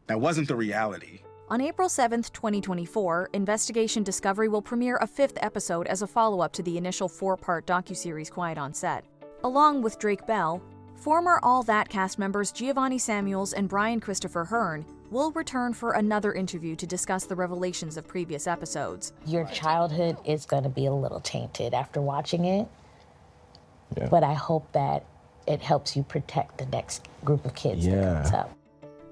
S8: that wasn't the reality.
S22: On April 7th, 2024, Investigation Discovery will premiere a 5th episode as a follow-up to the initial 4-part docuseries Quiet on Set. Along with Drake Bell, former All That cast members Giovanni Samuels and Brian Christopher Hearn will return for another interview to discuss the revelations of previous episodes.
S11: Your childhood is going to be a little tainted after watching it, but I hope that it helps you protect the next group of kids that comes up.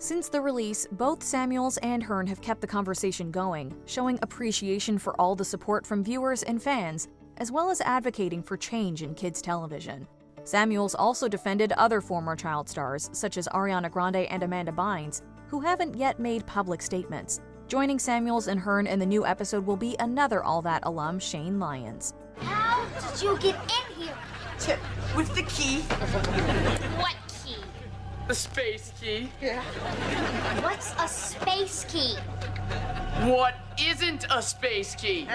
S22: Since the release, both Samuels and Hearn have kept the conversation going, showing appreciation for all the support from viewers and fans, as well as advocating for change in kids' television. Samuels also defended other former child stars, such as Ariana Grande and Amanda Bynes, who haven't yet made public statements. Joining Samuels and Hearn in the new episode will be another All That alum, Shane Lyons.
S30: How did you get in here?
S14: With the key.
S30: What key?
S14: The space key.
S30: Yeah. What's a space key?
S14: What isn't a space key?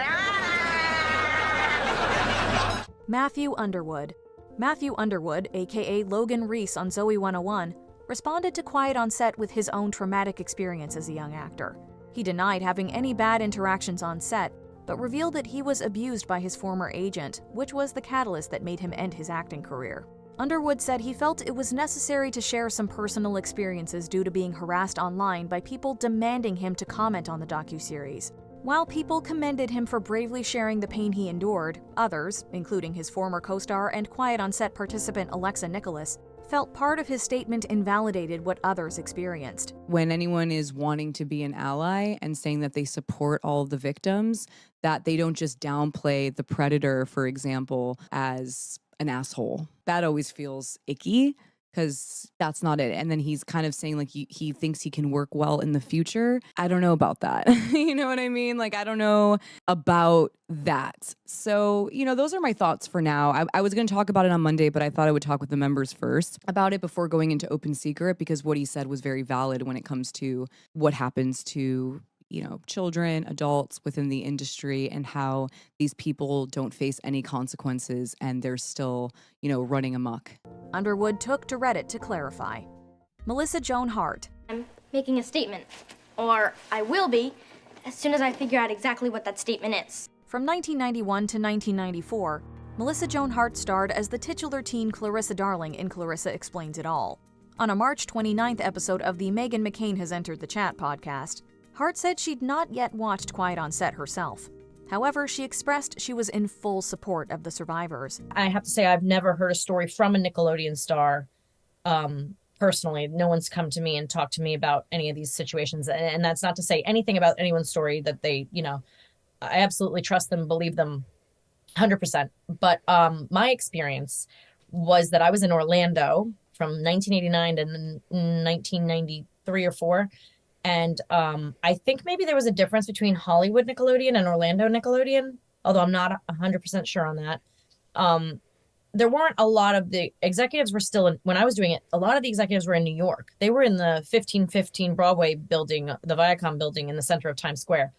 S22: Matthew Underwood. Matthew Underwood, aka Logan Reese on Zoe 101, responded to Quiet on Set with his own traumatic experience as a young actor. He denied having any bad interactions on set, but revealed that he was abused by his former agent, which was the catalyst that made him end his acting career. Underwood said he felt it was necessary to share some personal experiences due to being harassed online by people demanding him to comment on the docuseries. While people commended him for bravely sharing the pain he endured, others, including his former co-star and Quiet on Set participant Alexa Nicholas, felt part of his statement invalidated what others experienced.
S7: When anyone is wanting to be an ally and saying that they support all of the victims, that they don't just downplay the predator, for example, as an asshole. That always feels icky because that's not it. And then he's kind of saying like he thinks he can work well in the future. I don't know about that. You know what I mean? Like, I don't know about that. So, those are my thoughts for now. I was going to talk about it on Monday, but I thought I would talk with the members first about it before going into open secret, because what he said was very valid when it comes to what happens to children, adults within the industry, and how these people don't face any consequences and they're still, running amok.
S22: Underwood took to Reddit to clarify. Melissa Joan Hart.
S30: I'm making a statement, or I will be, as soon as I figure out exactly what that statement is.
S22: From 1991 to 1994, Melissa Joan Hart starred as the titular teen Clarissa Darling in Clarissa Explains It All. On a March 29th episode of the Meghan McCain Has Entered the Chat podcast, Hart said she'd not yet watched Quiet on Set herself. However, she expressed she was in full support of the survivors.
S25: I have to say I've never heard a story from a Nickelodeon star personally. No one's come to me and talked to me about any of these situations. And that's not to say anything about anyone's story that they, I absolutely trust them, believe them 100%. But my experience was that I was in Orlando from 1989 to 1993 or 4. And I think maybe there was a difference between Hollywood Nickelodeon and Orlando Nickelodeon, although I'm not 100% sure on that. There weren't a lot of the executives were still in, when I was doing it, a lot of the executives were in New York. They were in the 1515 Broadway building, the Viacom building in the center of Times Square.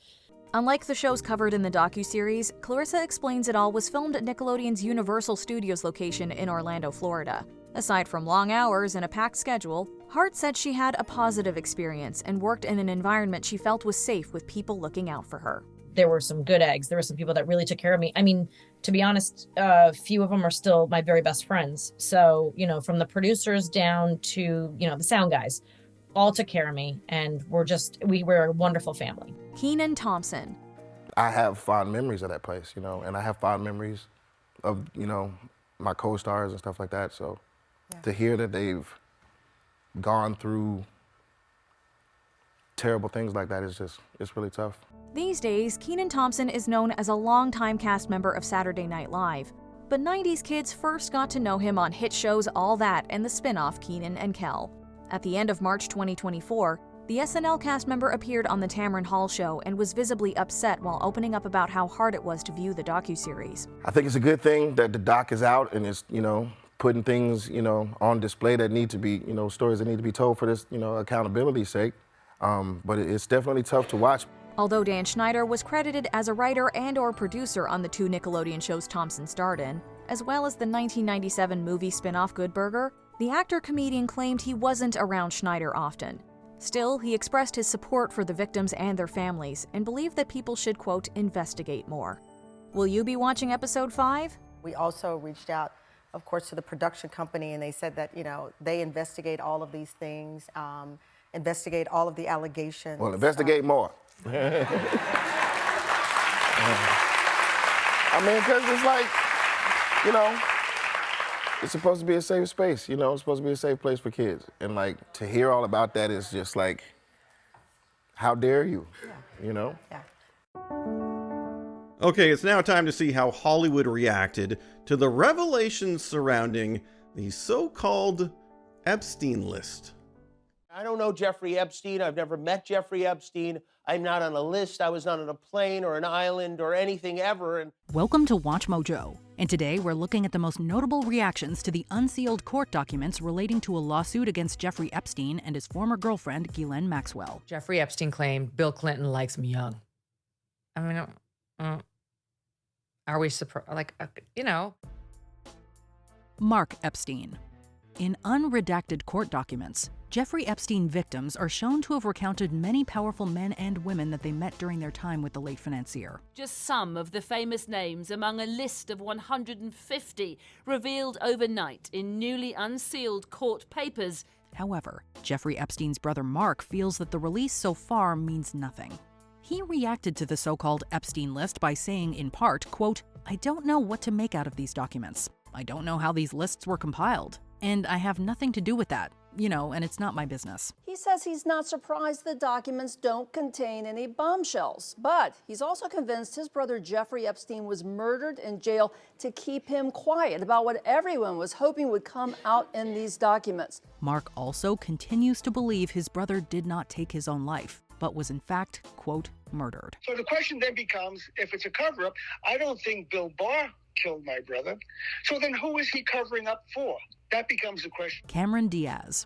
S22: Unlike the shows covered in the docuseries, Clarissa Explains It All was filmed at Nickelodeon's Universal Studios location in Orlando, Florida. Aside from long hours and a packed schedule, Hart said she had a positive experience and worked in an environment she felt was safe with people looking out for her.
S25: There were some good eggs. There were some people that really took care of me. I mean, to be honest, a few of them are still my very best friends. So, from the producers down to, the sound guys, all took care of me. And we were a wonderful family.
S22: Kenan Thompson.
S2: I have fond memories of that place, and I have fond memories of, my co-stars and stuff like that. So to hear that they've gone through terrible things like that it's really tough.
S22: These days, Kenan Thompson is known as a longtime cast member of Saturday Night Live. But 90s kids first got to know him on hit shows All That and the spin-off Kenan and Kel. At the end of March 2024, the SNL cast member appeared on the Tamron Hall show and was visibly upset while opening up about how hard it was to view the docuseries.
S2: I think it's a good thing that the doc is out and it's, putting things, on display that need to be, stories that need to be told for this, accountability's sake. But it's definitely tough to watch.
S22: Although Dan Schneider was credited as a writer and/or producer on the 2 Nickelodeon shows Thompson starred in, as well as the 1997 movie spin-off Good Burger, the actor-comedian claimed he wasn't around Schneider often. Still, he expressed his support for the victims and their families and believed that people should, quote, investigate more. Will you be watching episode 5?
S20: We also reached out, of course, to the production company, and they said that, they investigate all of these things, investigate all of the allegations.
S2: Well, investigate more. I mean, because it's like, it's supposed to be a safe space, it's supposed to be a safe place for kids. And to hear all about that is just how dare you,
S20: Yeah.
S1: Okay, it's now time to see how Hollywood reacted to the revelations surrounding the so-called Epstein list.
S9: I don't know Jeffrey Epstein. I've never met Jeffrey Epstein. I'm not on a list. I was not on a plane or an island or anything ever.
S3: Welcome to Watch Mojo. And today we're looking at the most notable reactions to the unsealed court documents relating to a lawsuit against Jeffrey Epstein and his former girlfriend, Ghislaine Maxwell.
S10: Jeffrey Epstein claimed Bill Clinton likes me young. I mean, are we surprised?
S3: Mark Epstein. In unredacted court documents, Jeffrey Epstein victims are shown to have recounted many powerful men and women that they met during their time with the late financier.
S15: Just some of the famous names among a list of 150 revealed overnight in newly unsealed court papers.
S3: However, Jeffrey Epstein's brother Mark feels that the release so far means nothing. He reacted to the so-called Epstein list by saying, in part, quote, "I don't know what to make out of these documents. I don't know how these lists were compiled. And I have nothing to do with that, and it's not my business."
S16: He says he's not surprised the documents don't contain any bombshells, but he's also convinced his brother Jeffrey Epstein was murdered in jail to keep him quiet about what everyone was hoping would come out in these documents.
S3: Mark also continues to believe his brother did not take his own life, but was in fact, quote, murdered.
S17: So the question then becomes, if it's a cover-up, I don't think Bill Barr killed my brother. So then who is he covering up for? That becomes the question.
S3: Cameron Diaz.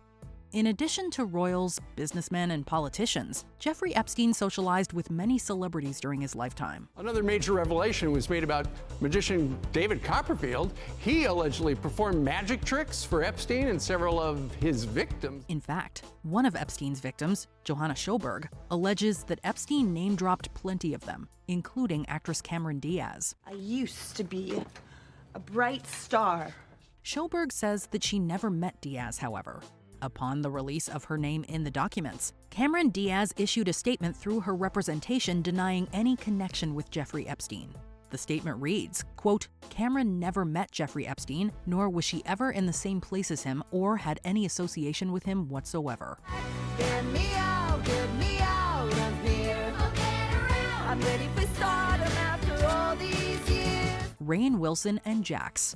S3: In addition to royals, businessmen, and politicians, Jeffrey Epstein socialized with many celebrities during his lifetime.
S5: Another major revelation was made about magician David Copperfield. He allegedly performed magic tricks for Epstein and several of his victims.
S3: In fact, one of Epstein's victims, Johanna Schoberg, alleges that Epstein name-dropped plenty of them, including actress Cameron Diaz.
S12: I used to be a bright star.
S3: Schoberg says that she never met Diaz, however. Upon the release of her name in the documents, Cameron Diaz issued a statement through her representation denying any connection with Jeffrey Epstein. The statement reads, quote, Cameron never met Jeffrey Epstein, nor was she ever in the same place as him or had any association with him whatsoever.
S12: Get me out of here. I'm ready for stardom after all these years.
S3: Rainn Wilson and Jax.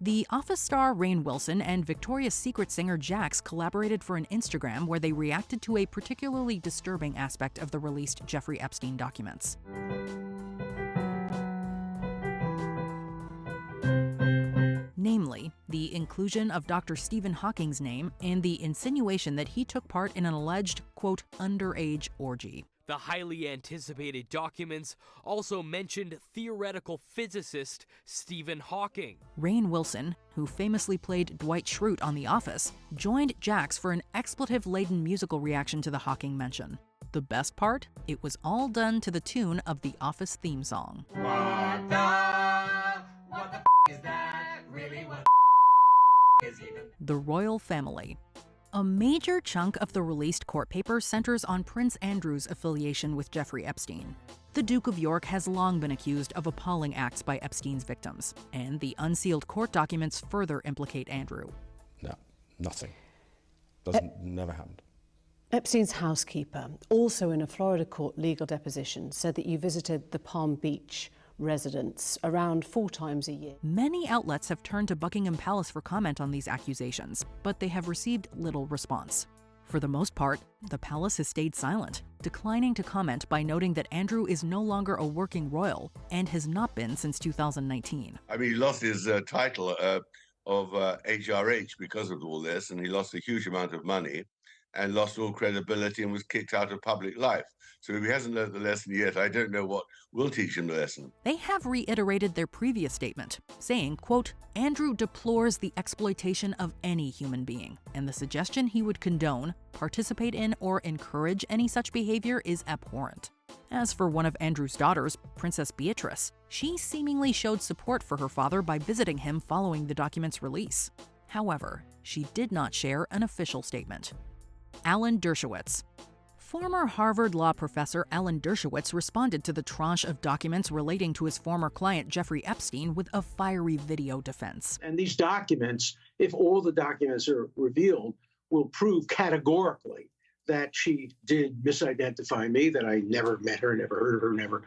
S3: The Office star Rainn Wilson and Victoria's Secret singer Jax collaborated for an Instagram where they reacted to a particularly disturbing aspect of the released Jeffrey Epstein documents. Namely, the inclusion of Dr. Stephen Hawking's name and the insinuation that he took part in an alleged, quote, underage orgy.
S13: The highly anticipated documents also mentioned theoretical physicist Stephen Hawking.
S3: Rainn Wilson, who famously played Dwight Schrute on The Office, joined Jax for an expletive-laden musical reaction to the Hawking mention. The best part? It was all done to the tune of the Office theme song.
S12: What the is that? Really, what is even?
S3: The royal family. A major chunk of the released court papers centers on Prince Andrew's affiliation with Jeffrey Epstein. The Duke of York has long been accused of appalling acts by Epstein's victims, and the unsealed court documents further implicate Andrew.
S18: No, nothing. Never happened.
S19: Epstein's housekeeper, also in a Florida court legal deposition, said that you visited the Palm Beach residence around 4 times a year.
S3: Many outlets have turned to Buckingham Palace for comment on these accusations, but they have received little response. For the most part, the palace has stayed silent, declining to comment by noting that Andrew is no longer a working royal and has not been since 2019.
S21: I mean, he lost his title of HRH because of all this, and he lost a huge amount of money and lost all credibility and was kicked out of public life. So if he hasn't learned the lesson yet, I don't know what will teach him the lesson.
S3: They have reiterated their previous statement, saying, quote, Andrew deplores the exploitation of any human being, and the suggestion he would condone, participate in, or encourage any such behavior is abhorrent. As for one of Andrew's daughters, Princess Beatrice, she seemingly showed support for her father by visiting him following the document's release. However, she did not share an official statement. Alan Dershowitz. Former Harvard law professor Alan Dershowitz responded to the tranche of documents relating to his former client Jeffrey Epstein with a fiery video defense.
S23: And these documents, if all the documents are revealed, will prove categorically that she did misidentify me, that I never met her, never heard of her, never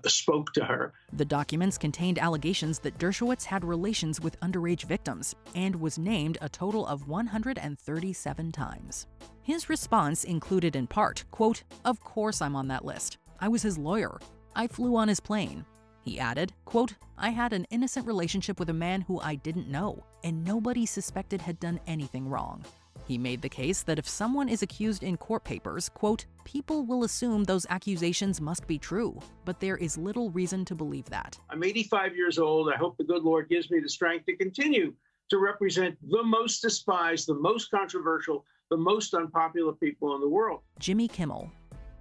S23: spoke to her.
S3: The documents contained allegations that Dershowitz had relations with underage victims and was named a total of 137 times. His response included in part, quote, of course I'm on that list. I was his lawyer. I flew on his plane. He added, quote, I had an innocent relationship with a man who I didn't know, and nobody suspected had done anything wrong. He made the case that if someone is accused in court papers, quote, people will assume those accusations must be true, but there is little reason to believe that.
S23: I'm 85 years old. I hope the good Lord gives me the strength to continue to represent the most despised, the most controversial, the most unpopular people in the world.
S3: Jimmy Kimmel.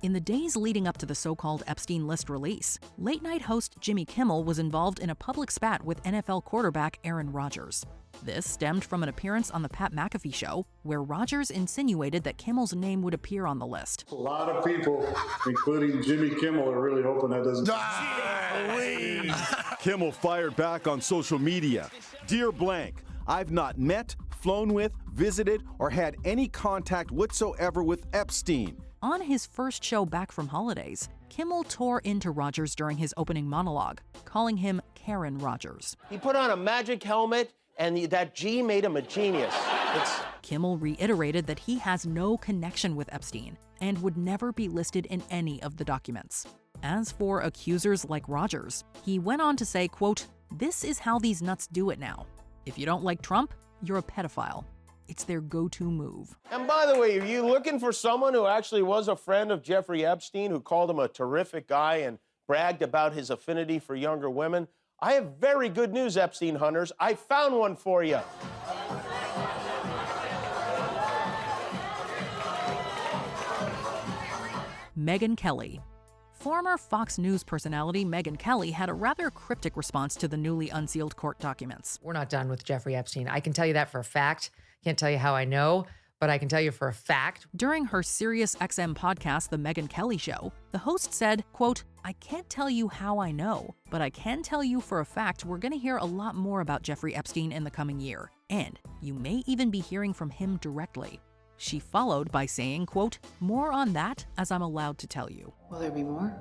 S3: In the days leading up to the so-called Epstein list release, late-night host Jimmy Kimmel was involved in a public spat with NFL quarterback Aaron Rodgers. This stemmed from an appearance on the Pat McAfee show, where Rodgers insinuated that Kimmel's name would appear on the list.
S24: A lot of people, including Jimmy Kimmel, are really hoping that doesn't.
S27: Kimmel fired back on social media. Dear blank, I've not met, flown with, visited, or had any contact whatsoever with Epstein.
S3: On his first show back from holidays, Kimmel tore into Rodgers during his opening monologue, calling him Karen Rodgers.
S9: He put on a magic helmet, and that G made him a genius.
S3: Kimmel reiterated that he has no connection with Epstein and would never be listed in any of the documents. As for accusers like Rodgers, he went on to say, quote, this is how these nuts do it now. If you don't like Trump, you're a pedophile. It's their go-to move.
S9: And by the way, are you looking for someone who actually was a friend of Jeffrey Epstein, who called him a terrific guy and bragged about his affinity for younger women? I have very good news, Epstein hunters. I found one for you.
S3: Megyn Kelly. Former Fox News personality Megyn Kelly had a rather cryptic response to the newly unsealed court documents.
S10: We're not done with Jeffrey Epstein. I can tell you that for a fact. Can't tell you how I know, but I can tell you for a fact.
S3: During her Sirius XM podcast, The Megyn Kelly Show, the host said, quote, "I can't tell you how I know, but I can tell you for a fact we're going to hear a lot more about Jeffrey Epstein in the coming year. And you may even be hearing from him directly." She followed by saying, quote, "More on that as I'm allowed to tell you."
S4: Will there be more?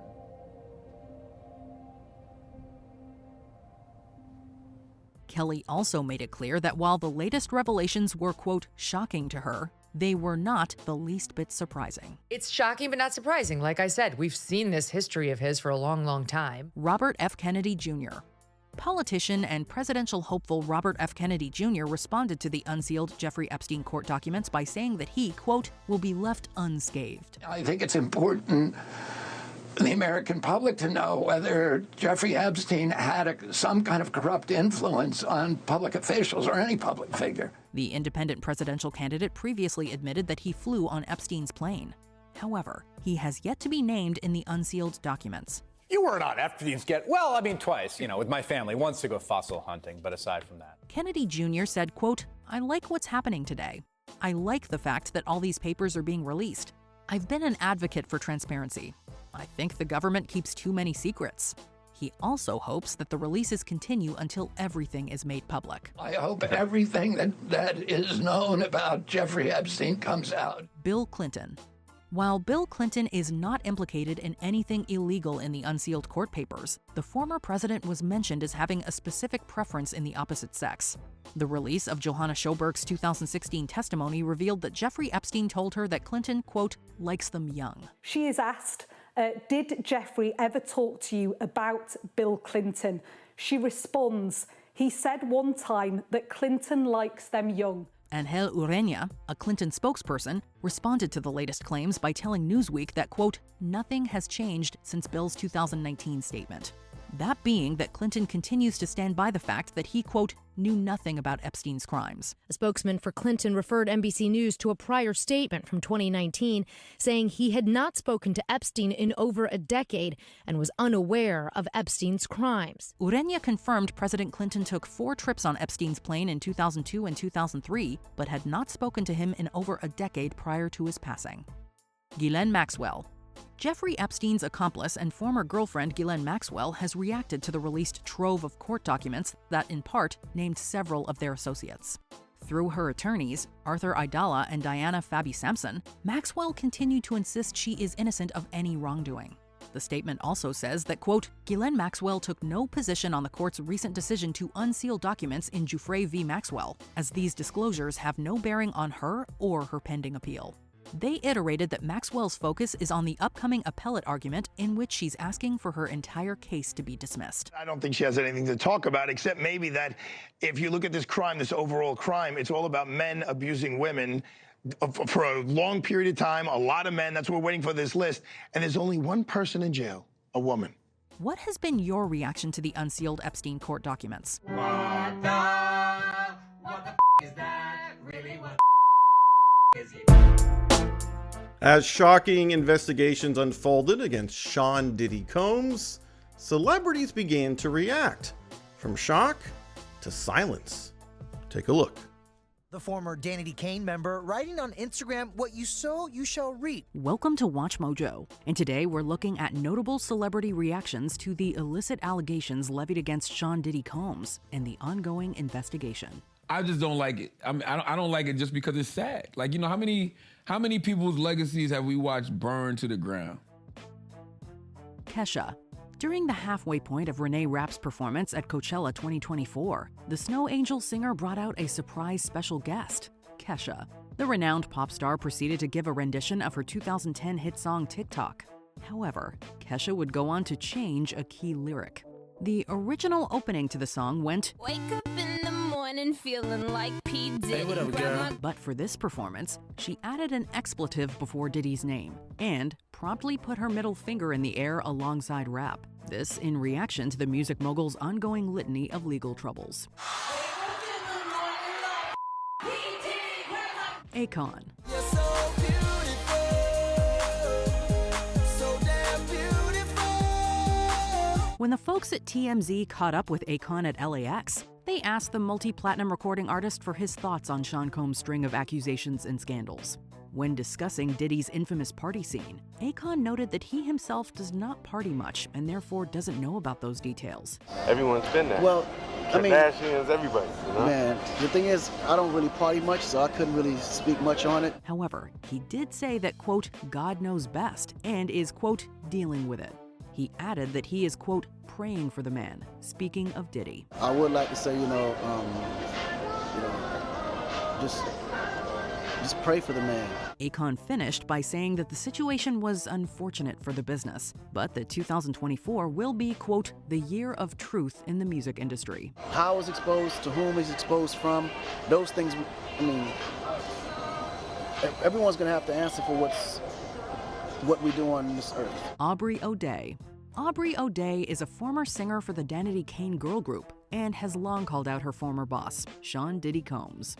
S3: Kelly also made it clear that while the latest revelations were, quote, "shocking to her," they were not the least bit surprising.
S10: It's shocking but not surprising. Like I said, we've seen this history of his for a long, long time.
S3: Robert F. Kennedy Jr. Politician and presidential hopeful Robert F. Kennedy Jr. responded to the unsealed Jeffrey Epstein court documents by saying that he, quote, "will be left unscathed."
S6: I think it's important for the American public to know whether Jeffrey Epstein had some kind of corrupt influence on public officials or any public figure.
S3: The independent presidential candidate previously admitted that he flew on Epstein's plane. However, he has yet to be named in the unsealed documents.
S7: You weren't on Epstein's well, I mean, twice, with my family, once to go fossil hunting, but aside from that.
S3: Kennedy Jr. said, quote, "I like what's happening today. I like the fact that all these papers are being released. I've been an advocate for transparency. I think the government keeps too many secrets." He also hopes that the releases continue until everything is made public.
S6: I hope everything that is known about Jeffrey Epstein comes out.
S3: Bill Clinton. While Bill Clinton is not implicated in anything illegal in the unsealed court papers, the former president was mentioned as having a specific preference in the opposite sex. The release of Johanna Schoberg's 2016 testimony revealed that Jeffrey Epstein told her that Clinton, quote, "likes them young."
S8: She is asked, did Jeffrey ever talk to you about Bill Clinton? She responds, "He said one time that Clinton likes them young."
S3: Angel Ureña, a Clinton spokesperson, responded to the latest claims by telling Newsweek that, quote, "nothing has changed since Bill's 2019 statement." That being that Clinton continues to stand by the fact that he, quote, "knew nothing about Epstein's crimes."
S11: A spokesman for Clinton referred NBC News to a prior statement from 2019 saying he had not spoken to Epstein in over a decade and was unaware of Epstein's crimes.
S3: Ureña confirmed President Clinton took 4 trips on Epstein's plane in 2002 and 2003, but had not spoken to him in over a decade prior to his passing. Ghislaine Maxwell. Jeffrey Epstein's accomplice and former girlfriend Ghislaine Maxwell has reacted to the released trove of court documents that, in part, named several of their associates. Through her attorneys, Arthur Aidala and Diana Fabi Sampson, Maxwell continued to insist she is innocent of any wrongdoing. The statement also says that, quote, "Ghislaine Maxwell took no position on the court's recent decision to unseal documents in Giuffre v. Maxwell, as these disclosures have no bearing on her or her pending appeal." They iterated that Maxwell's focus is on the upcoming appellate argument in which she's asking for her entire case to be dismissed.
S14: I don't think she has anything to talk about, except maybe that if you look at this crime, this overall crime, it's all about men abusing women for a long period of time, a lot of men. That's what we're waiting for this list. And there's only one person in jail, a woman.
S3: What has been your reaction to the unsealed Epstein court documents?
S12: What the is that? Really, what is he?
S1: As shocking investigations unfolded against Sean Diddy Combs, celebrities began to react, from shock to silence. Take a look.
S26: The former Danity Kane member writing on Instagram, "What you sow, you shall reap."
S3: Welcome to Watch Mojo, and today we're looking at notable celebrity reactions to the illicit allegations levied against Sean Diddy Combs and the ongoing investigation.
S28: I just don't like it. I don't like it just because it's sad. Like, how many people's legacies have we watched burn to the ground?
S3: Kesha. During the halfway point of Renee Rapp's performance at Coachella 2024, the Snow Angel singer brought out a surprise special guest, Kesha. The renowned pop star proceeded to give a rendition of her 2010 hit song TikTok. However, Kesha would go on to change a key lyric. The original opening to the song went,
S12: "Wake up in the morning shining, feeling like P. Diddy.
S3: But for this performance, she added an expletive before Diddy's name and promptly put her middle finger in the air alongside rap. This in reaction to the music mogul's ongoing litany of legal troubles. Akon. When the folks at TMZ caught up with Akon at LAX, they asked the multi-platinum recording artist for his thoughts on Sean Combs' string of accusations and scandals. When discussing Diddy's infamous party scene, Akon noted that he himself does not party much and therefore doesn't know about those details.
S2: Everyone's been there.
S4: Well, I mean,
S2: Kardashians, everybody, you know?
S4: Man, the thing is, I don't really party much, so I couldn't really speak much on it.
S3: However, he did say that, quote, God knows best and is, quote, dealing with it. He added that he is, quote, praying for the man, speaking of Diddy.
S4: I would like to say, just pray for the man.
S3: Akon finished by saying that the situation was unfortunate for the business, but that 2024 will be, quote, the year of truth in the music industry.
S4: How is exposed, to whom is exposed from, those things, everyone's gonna have to answer for what we do on this earth.
S3: Aubrey O'Day. Aubrey O'Day is a former singer for the Danity Kane girl group and has long called out her former boss, Sean Diddy Combs.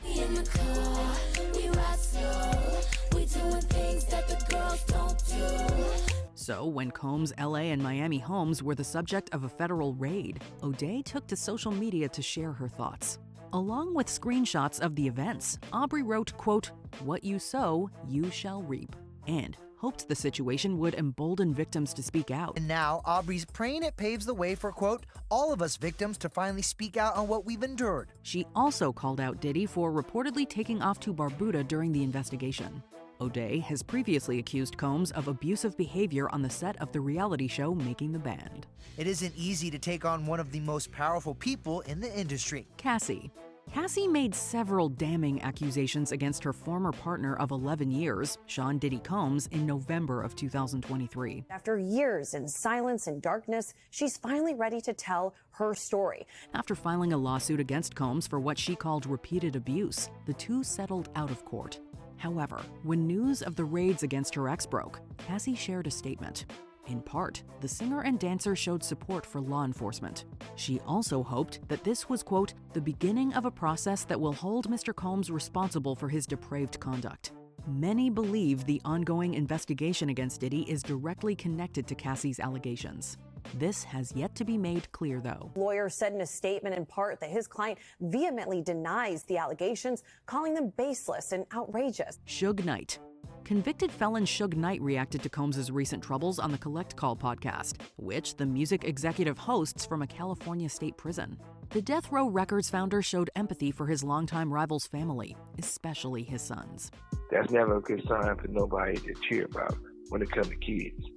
S3: So when Combs' LA and Miami homes were the subject of a federal raid, O'Day took to social media to share her thoughts. Along with screenshots of the events, Aubrey wrote, quote, what you sow, you shall reap, and hoped the situation would embolden victims to speak out.
S26: And now, Aubrey's praying it paves the way for, quote, all of us victims to finally speak out on what we've endured.
S3: She also called out Diddy for reportedly taking off to Barbuda during the investigation. O'Day has previously accused Combs of abusive behavior on the set of the reality show Making the Band.
S26: It isn't easy to take on one of the most powerful people in the industry.
S3: Cassie. Cassie made several damning accusations against her former partner of 11 years, Sean Diddy Combs, in November of 2023.
S15: After years in silence and darkness, she's finally ready to tell her story.
S3: After filing a lawsuit against Combs for what she called repeated abuse, the two settled out of court. However, when news of the raids against her ex broke, Cassie shared a statement. In part, the singer and dancer showed support for law enforcement. She also hoped that this was, quote, the beginning of a process that will hold Mr. Combs responsible for his depraved conduct. Many believe the ongoing investigation against Diddy is directly connected to Cassie's allegations. This has yet to be made clear, though.
S15: Lawyer said in a statement in part that his client vehemently denies the allegations, calling them baseless and outrageous.
S3: Suge Knight. Convicted felon Suge Knight reacted to Combs' recent troubles on the Collect Call podcast, which the music executive hosts from a California state prison. The Death Row Records founder showed empathy for his longtime rival's family, especially his sons.
S16: That's never a good sign for nobody to cheer about when it comes to kids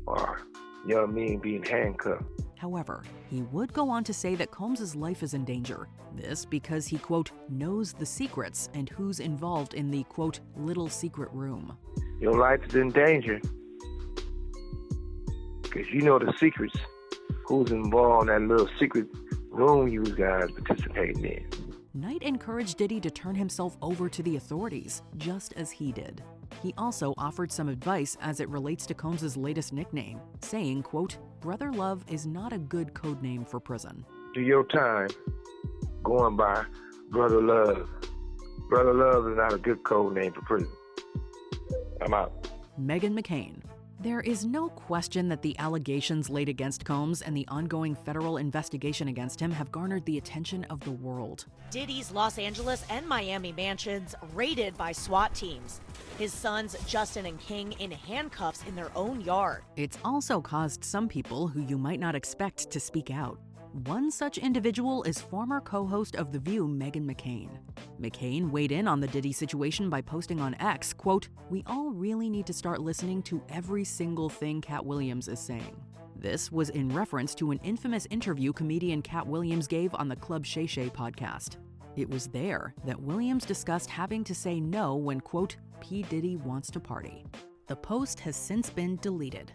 S16: or young men being handcuffed.
S3: However, he would go on to say that Combs' life is in danger. This because he, quote, knows the secrets and who's involved in the, quote, little secret room.
S16: Your life is in danger because you know the secrets, who's involved in that little secret room you guys participating in.
S3: Knight encouraged Diddy to turn himself over to the authorities, just as he did. He also offered some advice as it relates to Combs' latest nickname, saying, quote, Brother Love is not a good code name for prison.
S16: Do your time going by Brother Love. Brother Love is not a good code name for prison. I'm out.
S3: Meghan McCain. There is no question that the allegations laid against Combs and the ongoing federal investigation against him have garnered the attention of the world.
S17: Diddy's Los Angeles and Miami mansions raided by SWAT teams. His sons, Justin and King, in handcuffs in their own yard.
S3: It's also caused some people who you might not expect to speak out. One such individual is former co-host of The View, Meghan McCain. McCain weighed in on the Diddy situation by posting on X, quote, we all really need to start listening to every single thing Cat Williams is saying. This was in reference to an infamous interview comedian Cat Williams gave on the Club Shay Shay podcast. It was there that Williams discussed having to say no when, quote, P. Diddy wants to party. The post has since been deleted.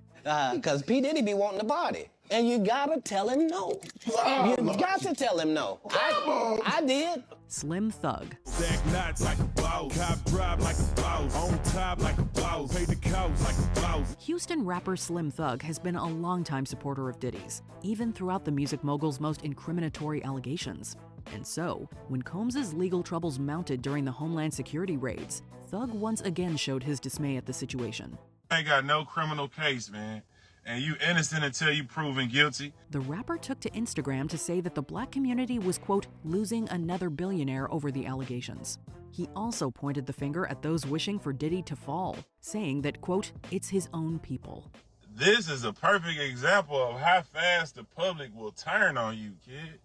S20: Because P. Diddy be wanting to party.
S5: and you gotta tell him no. You got to tell him no. I did.
S3: Slim Thug.
S27: Stack knots like a boss, cop drive like a boss, on top like a boss, pay the cows like a boss.
S3: Houston rapper Slim Thug has been a longtime supporter of Diddy's, even throughout the music mogul's most incriminatory allegations. And so, when Combs' legal troubles mounted during the Homeland Security raids, Thug once again showed his dismay at the situation.
S13: I ain't got no criminal case, man. And you innocent until you proven guilty.
S3: The rapper took to Instagram to say that the black community was, quote, losing another billionaire over the allegations. He also pointed the finger at those wishing for Diddy to fall, saying that, quote, it's his own people.
S13: This is a perfect example of how fast the public will turn on you, kid.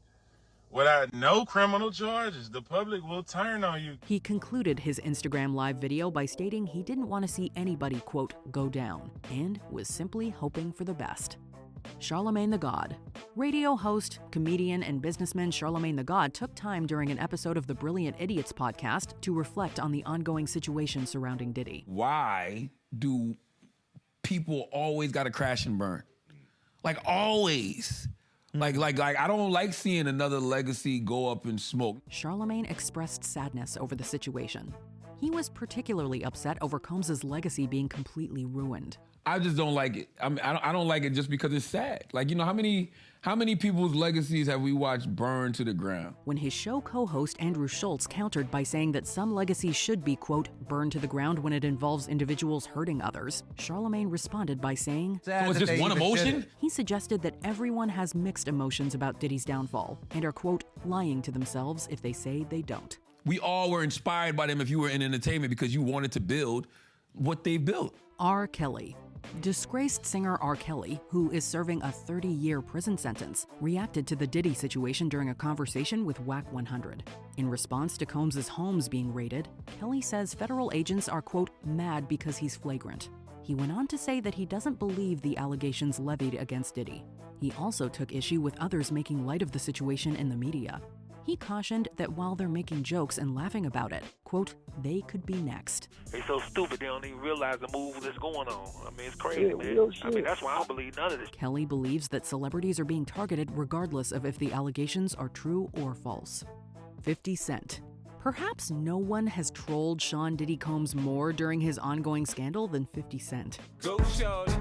S13: Without no criminal charges, the public will turn on you.
S3: He concluded his Instagram live video by stating he didn't want to see anybody, quote, go down, and was simply hoping for the best. Charlemagne the God. Radio host, comedian, and businessman Charlemagne the God took time during an episode of the Brilliant Idiots podcast to reflect on the ongoing situation surrounding Diddy.
S28: Why do people always got to crash and burn? Like, always. Like, I don't like seeing another legacy go up in smoke.
S3: Charlemagne expressed sadness over the situation. He was particularly upset over Combs' legacy being completely ruined.
S28: I just don't like it. I mean, I don't like it just because it's sad. Like, you know, how many people's legacies have we watched burn to the ground?
S3: When his show co-host Andrew Schultz countered by saying that some legacies should be, quote, burned to the ground when it involves individuals hurting others, Charlemagne responded by saying,
S28: so it's just one emotion?
S3: He suggested that everyone has mixed emotions about Diddy's downfall and are, quote, lying to themselves if they say they don't.
S28: We all were inspired by them if you were in entertainment because you wanted to build what they built.
S3: R. Kelly. Disgraced singer R. Kelly, who is serving a 30-year prison sentence, reacted to the Diddy situation during a conversation with WAC 100. In response to Combs' homes being raided, Kelly says federal agents are, quote, mad because he's flagrant. He went on to say that he doesn't believe the allegations levied against Diddy. He also took issue with others making light of the situation in the media. He cautioned that while they're making jokes and laughing about it, quote, they could be next.
S18: They so stupid they don't even realize the move that's going on. I mean, it's crazy, man. I mean, that's why I don't believe none of this.
S3: Kelly believes that celebrities are being targeted regardless of if the allegations are true or false. 50 Cent. Perhaps no one has trolled Sean Diddy Combs more during his ongoing scandal than 50 Cent.
S19: Go shorty,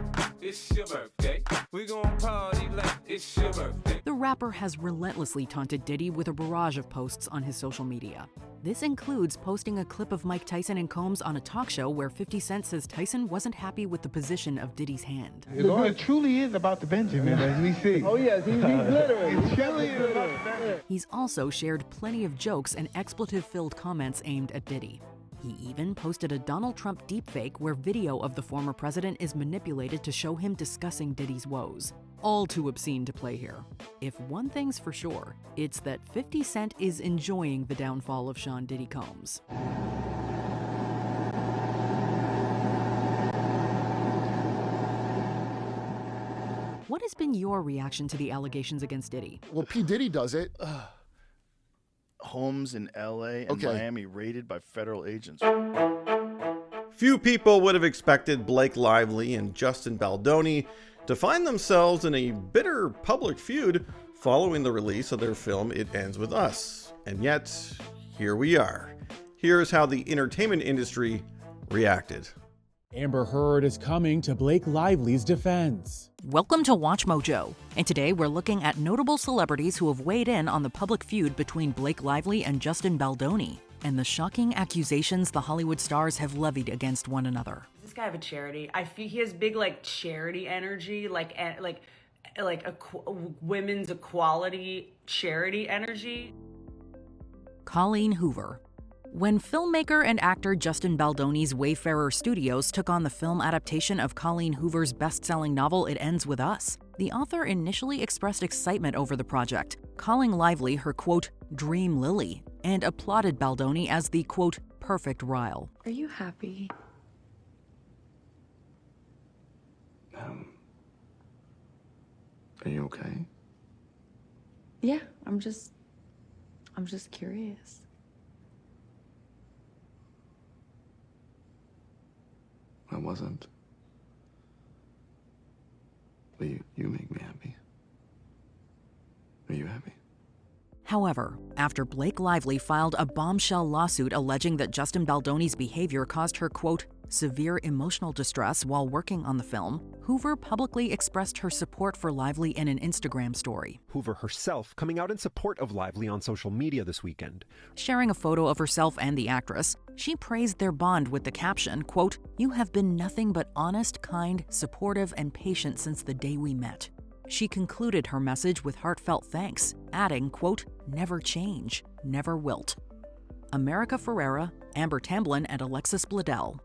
S19: it's your birthday. We gon' party like it's your birthday.
S3: The rapper has relentlessly taunted Diddy with a barrage of posts on his social media. This includes posting a clip of Mike Tyson and Combs on a talk show where 50 Cent says Tyson wasn't happy with the position of Diddy's hand.
S20: It truly is about the Benjamin, as we see.
S4: Oh yes, he's glittering.
S20: It truly is about the Benjamin.
S3: He's also shared plenty of jokes and expletive-filled comments aimed at Diddy. He even posted a Donald Trump deepfake where video of the former president is manipulated to show him discussing Diddy's woes. All too obscene to play here. If one thing's for sure, it's that 50 Cent is enjoying the downfall of Sean Diddy Combs. What has been your reaction to the allegations against Diddy?
S21: Well, P. Diddy does it. Homes in L.A. and Miami raided by federal agents.
S1: Few people would have expected Blake Lively and Justin Baldoni to find themselves in a bitter public feud following the release of their film It Ends With Us. And yet, here we are. Here's how the entertainment industry reacted.
S22: Amber Heard is coming to Blake Lively's defense.
S3: Welcome to Watch Mojo, and today we're looking at notable celebrities who have weighed in on the public feud between Blake Lively and Justin Baldoni, and the shocking accusations the Hollywood stars have levied against one another.
S25: Does this guy have a charity? I feel he has big charity energy, like women's equality charity energy.
S3: Colleen Hoover. When filmmaker and actor Justin Baldoni's Wayfarer Studios took on the film adaptation of Colleen Hoover's best-selling novel It Ends With Us, the author initially expressed excitement over the project, calling Lively her, quote, dream lily, and applauded Baldoni as the, quote, perfect Ryle.
S29: Are you happy?
S21: Are you okay?
S29: Yeah, I'm just curious.
S21: I wasn't. But you make me happy. Are you happy?
S3: However, after Blake Lively filed a bombshell lawsuit alleging that Justin Baldoni's behavior caused her, quote, severe emotional distress while working on the film, Hoover publicly expressed her support for Lively in an Instagram story.
S6: Hoover herself coming out in support of Lively on social media this weekend.
S3: Sharing a photo of herself and the actress, she praised their bond with the caption, quote, "You have been nothing but honest, kind, supportive, and patient since the day we met." She concluded her message with heartfelt thanks, adding, quote, "Never change, never wilt." America Ferrera, Amber Tamblyn, and Alexis Bledel.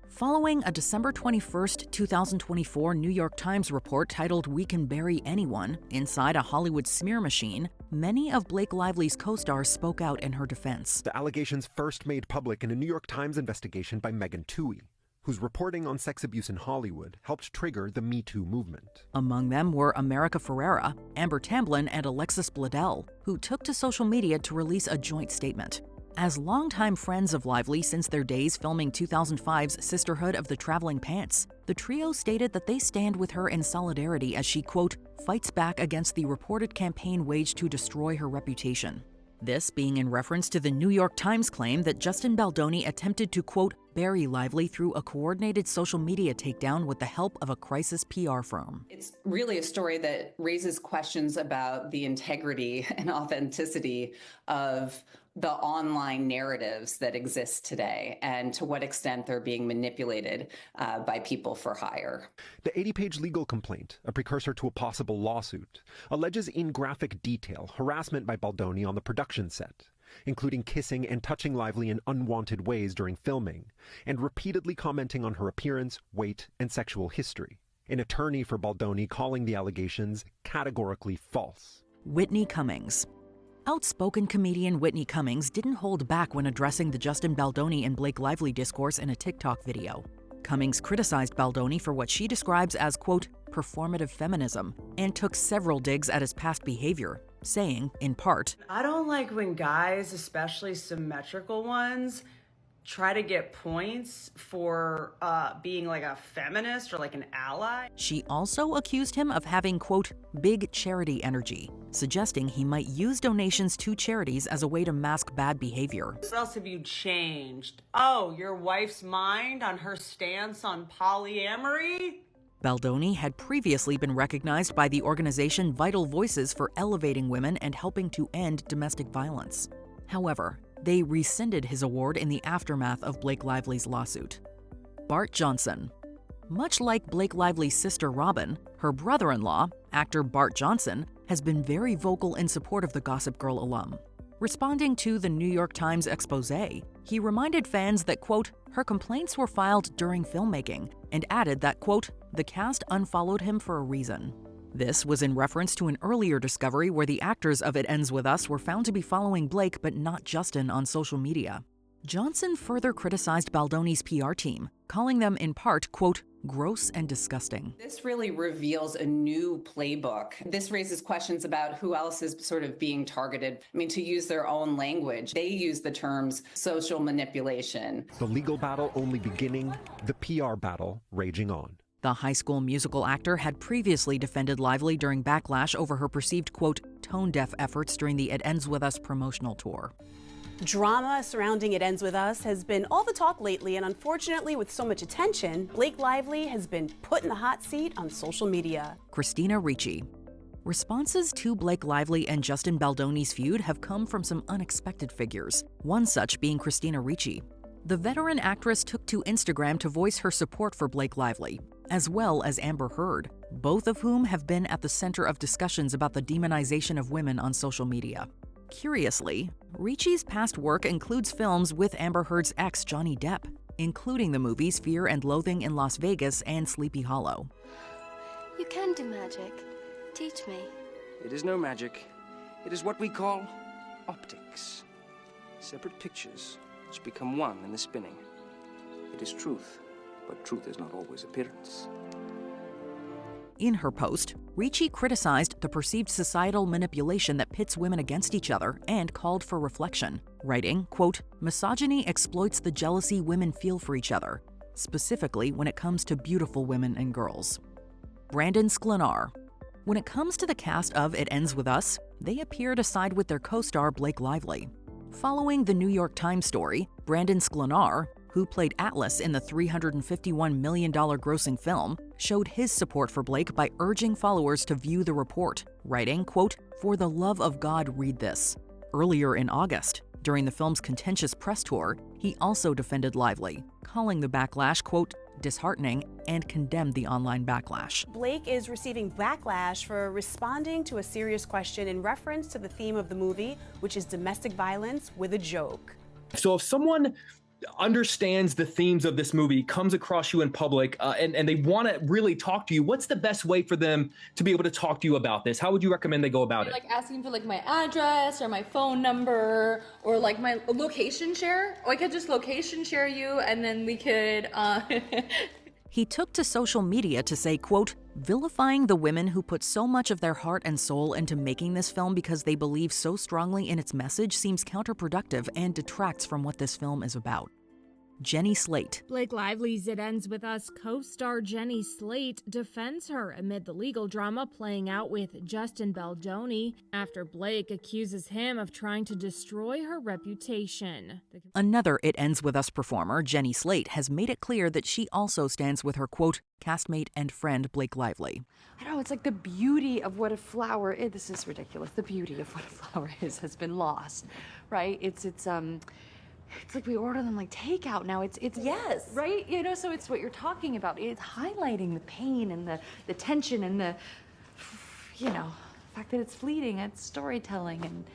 S3: Following a December 21, 2024 New York Times report titled "We Can Bury Anyone" inside a Hollywood smear machine, many of Blake Lively's co-stars spoke out in her defense.
S6: The allegations first made public in a New York Times investigation by Megan Twohey, whose reporting on sex abuse in Hollywood helped trigger the Me Too movement.
S3: Among them were America Ferrera, Amber Tamblyn, and Alexis Bledel, who took to social media to release a joint statement. As longtime friends of Lively since their days filming 2005's Sisterhood of the Traveling Pants, the trio stated that they stand with her in solidarity as she, quote, fights back against the reported campaign waged to destroy her reputation. This being in reference to the New York Times claim that Justin Baldoni attempted to, quote, bury Lively through a coordinated social media takedown with the help of a crisis PR firm.
S7: It's really a story that raises questions about the integrity and authenticity of the online narratives that exist today and to what extent they're being manipulated by people for hire.
S6: The 80-page legal complaint, a precursor to a possible lawsuit, alleges in graphic detail harassment by Baldoni on the production set, including kissing and touching Lively in unwanted ways during filming, and repeatedly commenting on her appearance, weight, and sexual history. An attorney for Baldoni calling the allegations categorically false.
S3: Whitney Cummings. Outspoken comedian Whitney Cummings didn't hold back when addressing the Justin Baldoni and Blake Lively discourse in a TikTok video. Cummings criticized Baldoni for what she describes as, quote, performative feminism, and took several digs at his past behavior, saying, in part,
S25: I don't like when guys, especially symmetrical ones, try to get points for being like a feminist or like an ally.
S3: She also accused him of having, quote, big charity energy, suggesting he might use donations to charities as a way to mask bad behavior.
S25: What else have you changed? Oh, your wife's mind on her stance on polyamory?
S3: Baldoni had previously been recognized by the organization Vital Voices for elevating women and helping to end domestic violence. However, they rescinded his award in the aftermath of Blake Lively's lawsuit. Bart Johnson. Much like Blake Lively's sister Robin, her brother-in-law, actor Bart Johnson, has been very vocal in support of the Gossip Girl alum. Responding to the New York Times expose, he reminded fans that, quote, her complaints were filed during filmmaking, and added that, quote, the cast unfollowed him for a reason. This was in reference to an earlier discovery where the actors of It Ends With Us were found to be following Blake but not Justin on social media. Johnson further criticized Baldoni's PR team, calling them in part, quote, gross and disgusting.
S7: This really reveals a new playbook. This raises questions about who else is sort of being targeted. I mean, to use their own language, they use the terms social manipulation.
S6: The legal battle only beginning, the PR battle raging on.
S3: The High School Musical actor had previously defended Lively during backlash over her perceived, quote, tone-deaf efforts during the It Ends With Us promotional tour.
S8: Drama surrounding It Ends With Us has been all the talk lately, and unfortunately, with so much attention, Blake Lively has been put in the hot seat on social media.
S3: Christina Ricci. Responses to Blake Lively and Justin Baldoni's feud have come from some unexpected figures, one such being Christina Ricci. The veteran actress took to Instagram to voice her support for Blake Lively, as well as Amber Heard, both of whom have been at the center of discussions about the demonization of women on social media. Curiously, Ricci's past work includes films with Amber Heard's ex Johnny Depp, including the movies Fear and Loathing in Las Vegas and Sleepy Hollow.
S9: You can do magic. Teach me.
S10: It is no magic. It is what we call optics. Separate pictures which become one in the spinning. It is truth, but truth is not always appearance.
S3: In her post, Ricci criticized the perceived societal manipulation that pits women against each other and called for reflection, writing, quote, misogyny exploits the jealousy women feel for each other, specifically when it comes to beautiful women and girls. Brandon Sklenar. When it comes to the cast of It Ends With Us, they appear to side with their co-star Blake Lively. Following the New York Times story, Brandon Sklenar, who played Atlas in the $351 million grossing film, showed his support for Blake by urging followers to view the report, writing, quote, "For the love of God, read this." Earlier in August, during the film's contentious press tour, he also defended Lively, calling the backlash, quote, disheartening, and condemned the online backlash.
S8: Blake is receiving backlash for responding to a serious question in reference to the theme of the movie, which is domestic violence with a joke.
S2: So if someone understands the themes of this movie, comes across you in public, and they want to really talk to you, what's the best way for them to be able to talk to you about this? How would you recommend they go about it?
S11: Like asking for like my address or my phone number or like my location share. Or I could just location share you and then we could...
S3: He took to social media to say, quote, vilifying the women who put so much of their heart and soul into making this film because they believe so strongly in its message seems counterproductive and detracts from what this film is about. Jenny Slate.
S12: Blake Lively's It Ends With Us co-star Jenny Slate defends her amid the legal drama playing out with Justin Baldoni after Blake accuses him of trying to destroy her reputation.
S3: Another It Ends With Us performer, Jenny Slate, has made it clear that she also stands with her, quote, castmate and friend Blake Lively.
S29: I don't know, it's like the beauty of what a flower is. This is ridiculous. The beauty of what a flower is has been lost, right? It's like we order them like takeout now. It's yes, right? You know, so it's what you're talking about. It's highlighting the pain and the tension and the, you know, the fact that it's fleeting. It's storytelling, and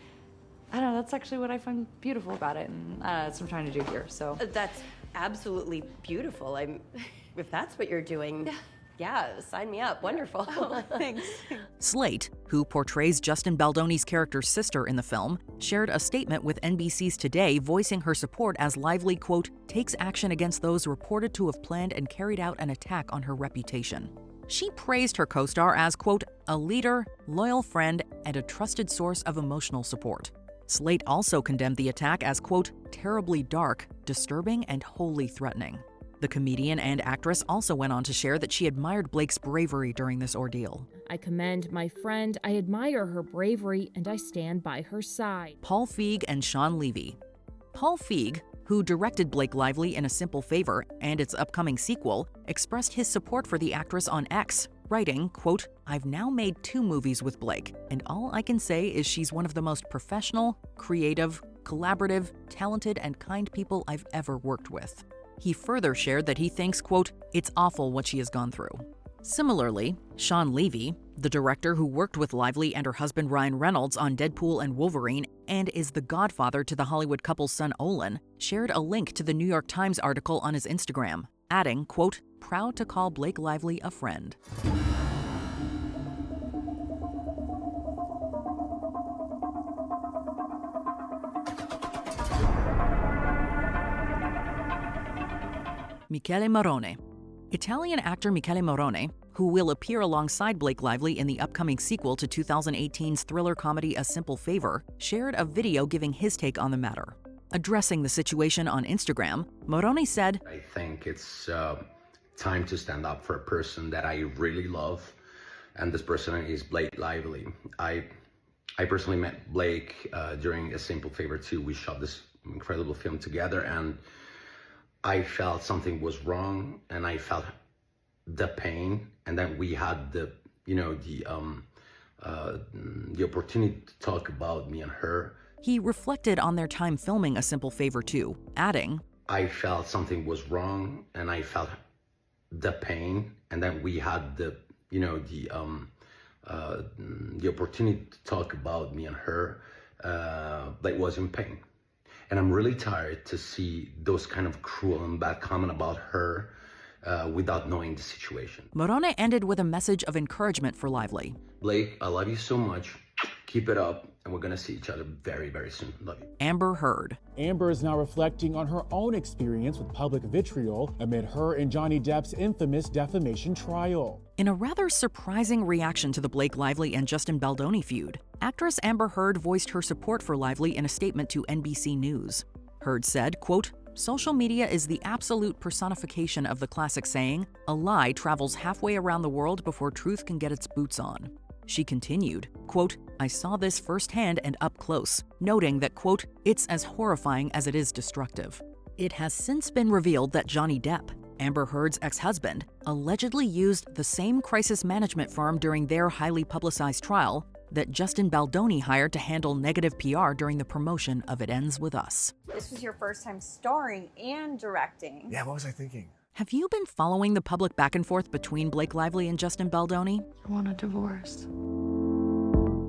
S29: I don't know. That's actually what I find beautiful about it, and that's what I'm trying to do here. So
S14: that's absolutely beautiful. If that's what you're doing. Yeah, sign me up. Wonderful.
S29: Oh, thanks.
S3: Slate, who portrays Justin Baldoni's character's sister in the film, shared a statement with NBC's Today voicing her support as Lively, quote, takes action against those reported to have planned and carried out an attack on her reputation. She praised her co-star as, quote, a leader, loyal friend, and a trusted source of emotional support. Slate also condemned the attack as, quote, terribly dark, disturbing, and wholly threatening. The comedian and actress also went on to share that she admired Blake's bravery during this ordeal.
S12: I commend my friend, I admire her bravery, and I stand by her side.
S3: Paul Feig and Sean Levy. Paul Feig, who directed Blake Lively in A Simple Favor and its upcoming sequel, expressed his support for the actress on X, writing, quote, I've now made 2 movies with Blake, and all I can say is she's one of the most professional, creative, collaborative, talented, and kind people I've ever worked with. He further shared that he thinks, quote, it's awful what she has gone through. Similarly, Sean Levy, the director who worked with Lively and her husband Ryan Reynolds on Deadpool and Wolverine and is the godfather to the Hollywood couple's son Olin, shared a link to the New York Times article on his Instagram, adding, quote, proud to call Blake Lively a friend. Michele Morrone. Italian actor Michele Morrone, who will appear alongside Blake Lively in the upcoming sequel to 2018's thriller comedy A Simple Favor, shared a video giving his take on the matter. Addressing the situation on Instagram, Morrone said,
S15: I think it's time to stand up for a person that I really love, and this person is Blake Lively. I personally met Blake during A Simple Favor 2. We shot this incredible film together, and I felt something was wrong, and I felt the pain, and then we had the opportunity to talk about me and her.
S3: He reflected on their time filming A Simple Favor 2, adding,
S15: I felt something was wrong, and I felt the pain, and then we had the opportunity to talk about me and her. Blake was in pain. And I'm really tired to see those kind of cruel and bad comment about her without knowing the situation.
S3: Morrone ended with a message of encouragement for Lively.
S15: Blake, I love you so much. Keep it up, and we're gonna see each other very, very soon. Love you.
S3: Amber Heard.
S22: Amber is now reflecting on her own experience with public vitriol amid her and Johnny Depp's infamous defamation trial.
S3: In a rather surprising reaction to the Blake Lively and Justin Baldoni feud, actress Amber Heard voiced her support for Lively in a statement to NBC News. Heard said, quote, social media is the absolute personification of the classic saying, a lie travels halfway around the world before truth can get its boots on. She continued, quote, "I saw this firsthand and up close," noting that, quote, "it's as horrifying as it is destructive." It has since been revealed that Johnny Depp, Amber Heard's ex-husband, allegedly used the same crisis management firm during their highly publicized trial that Justin Baldoni hired to handle negative PR during the promotion of It Ends With Us.
S5: This was your first time starring and directing.
S13: Yeah, what was I thinking?
S3: Have you been following the public back and forth between Blake Lively and Justin Baldoni?
S5: I want a divorce.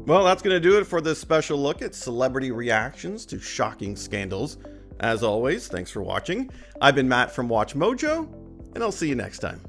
S1: Well, that's going to do it for this special look at celebrity reactions to shocking scandals. As always, thanks for watching. I've been Matt from WatchMojo, and I'll see you next time.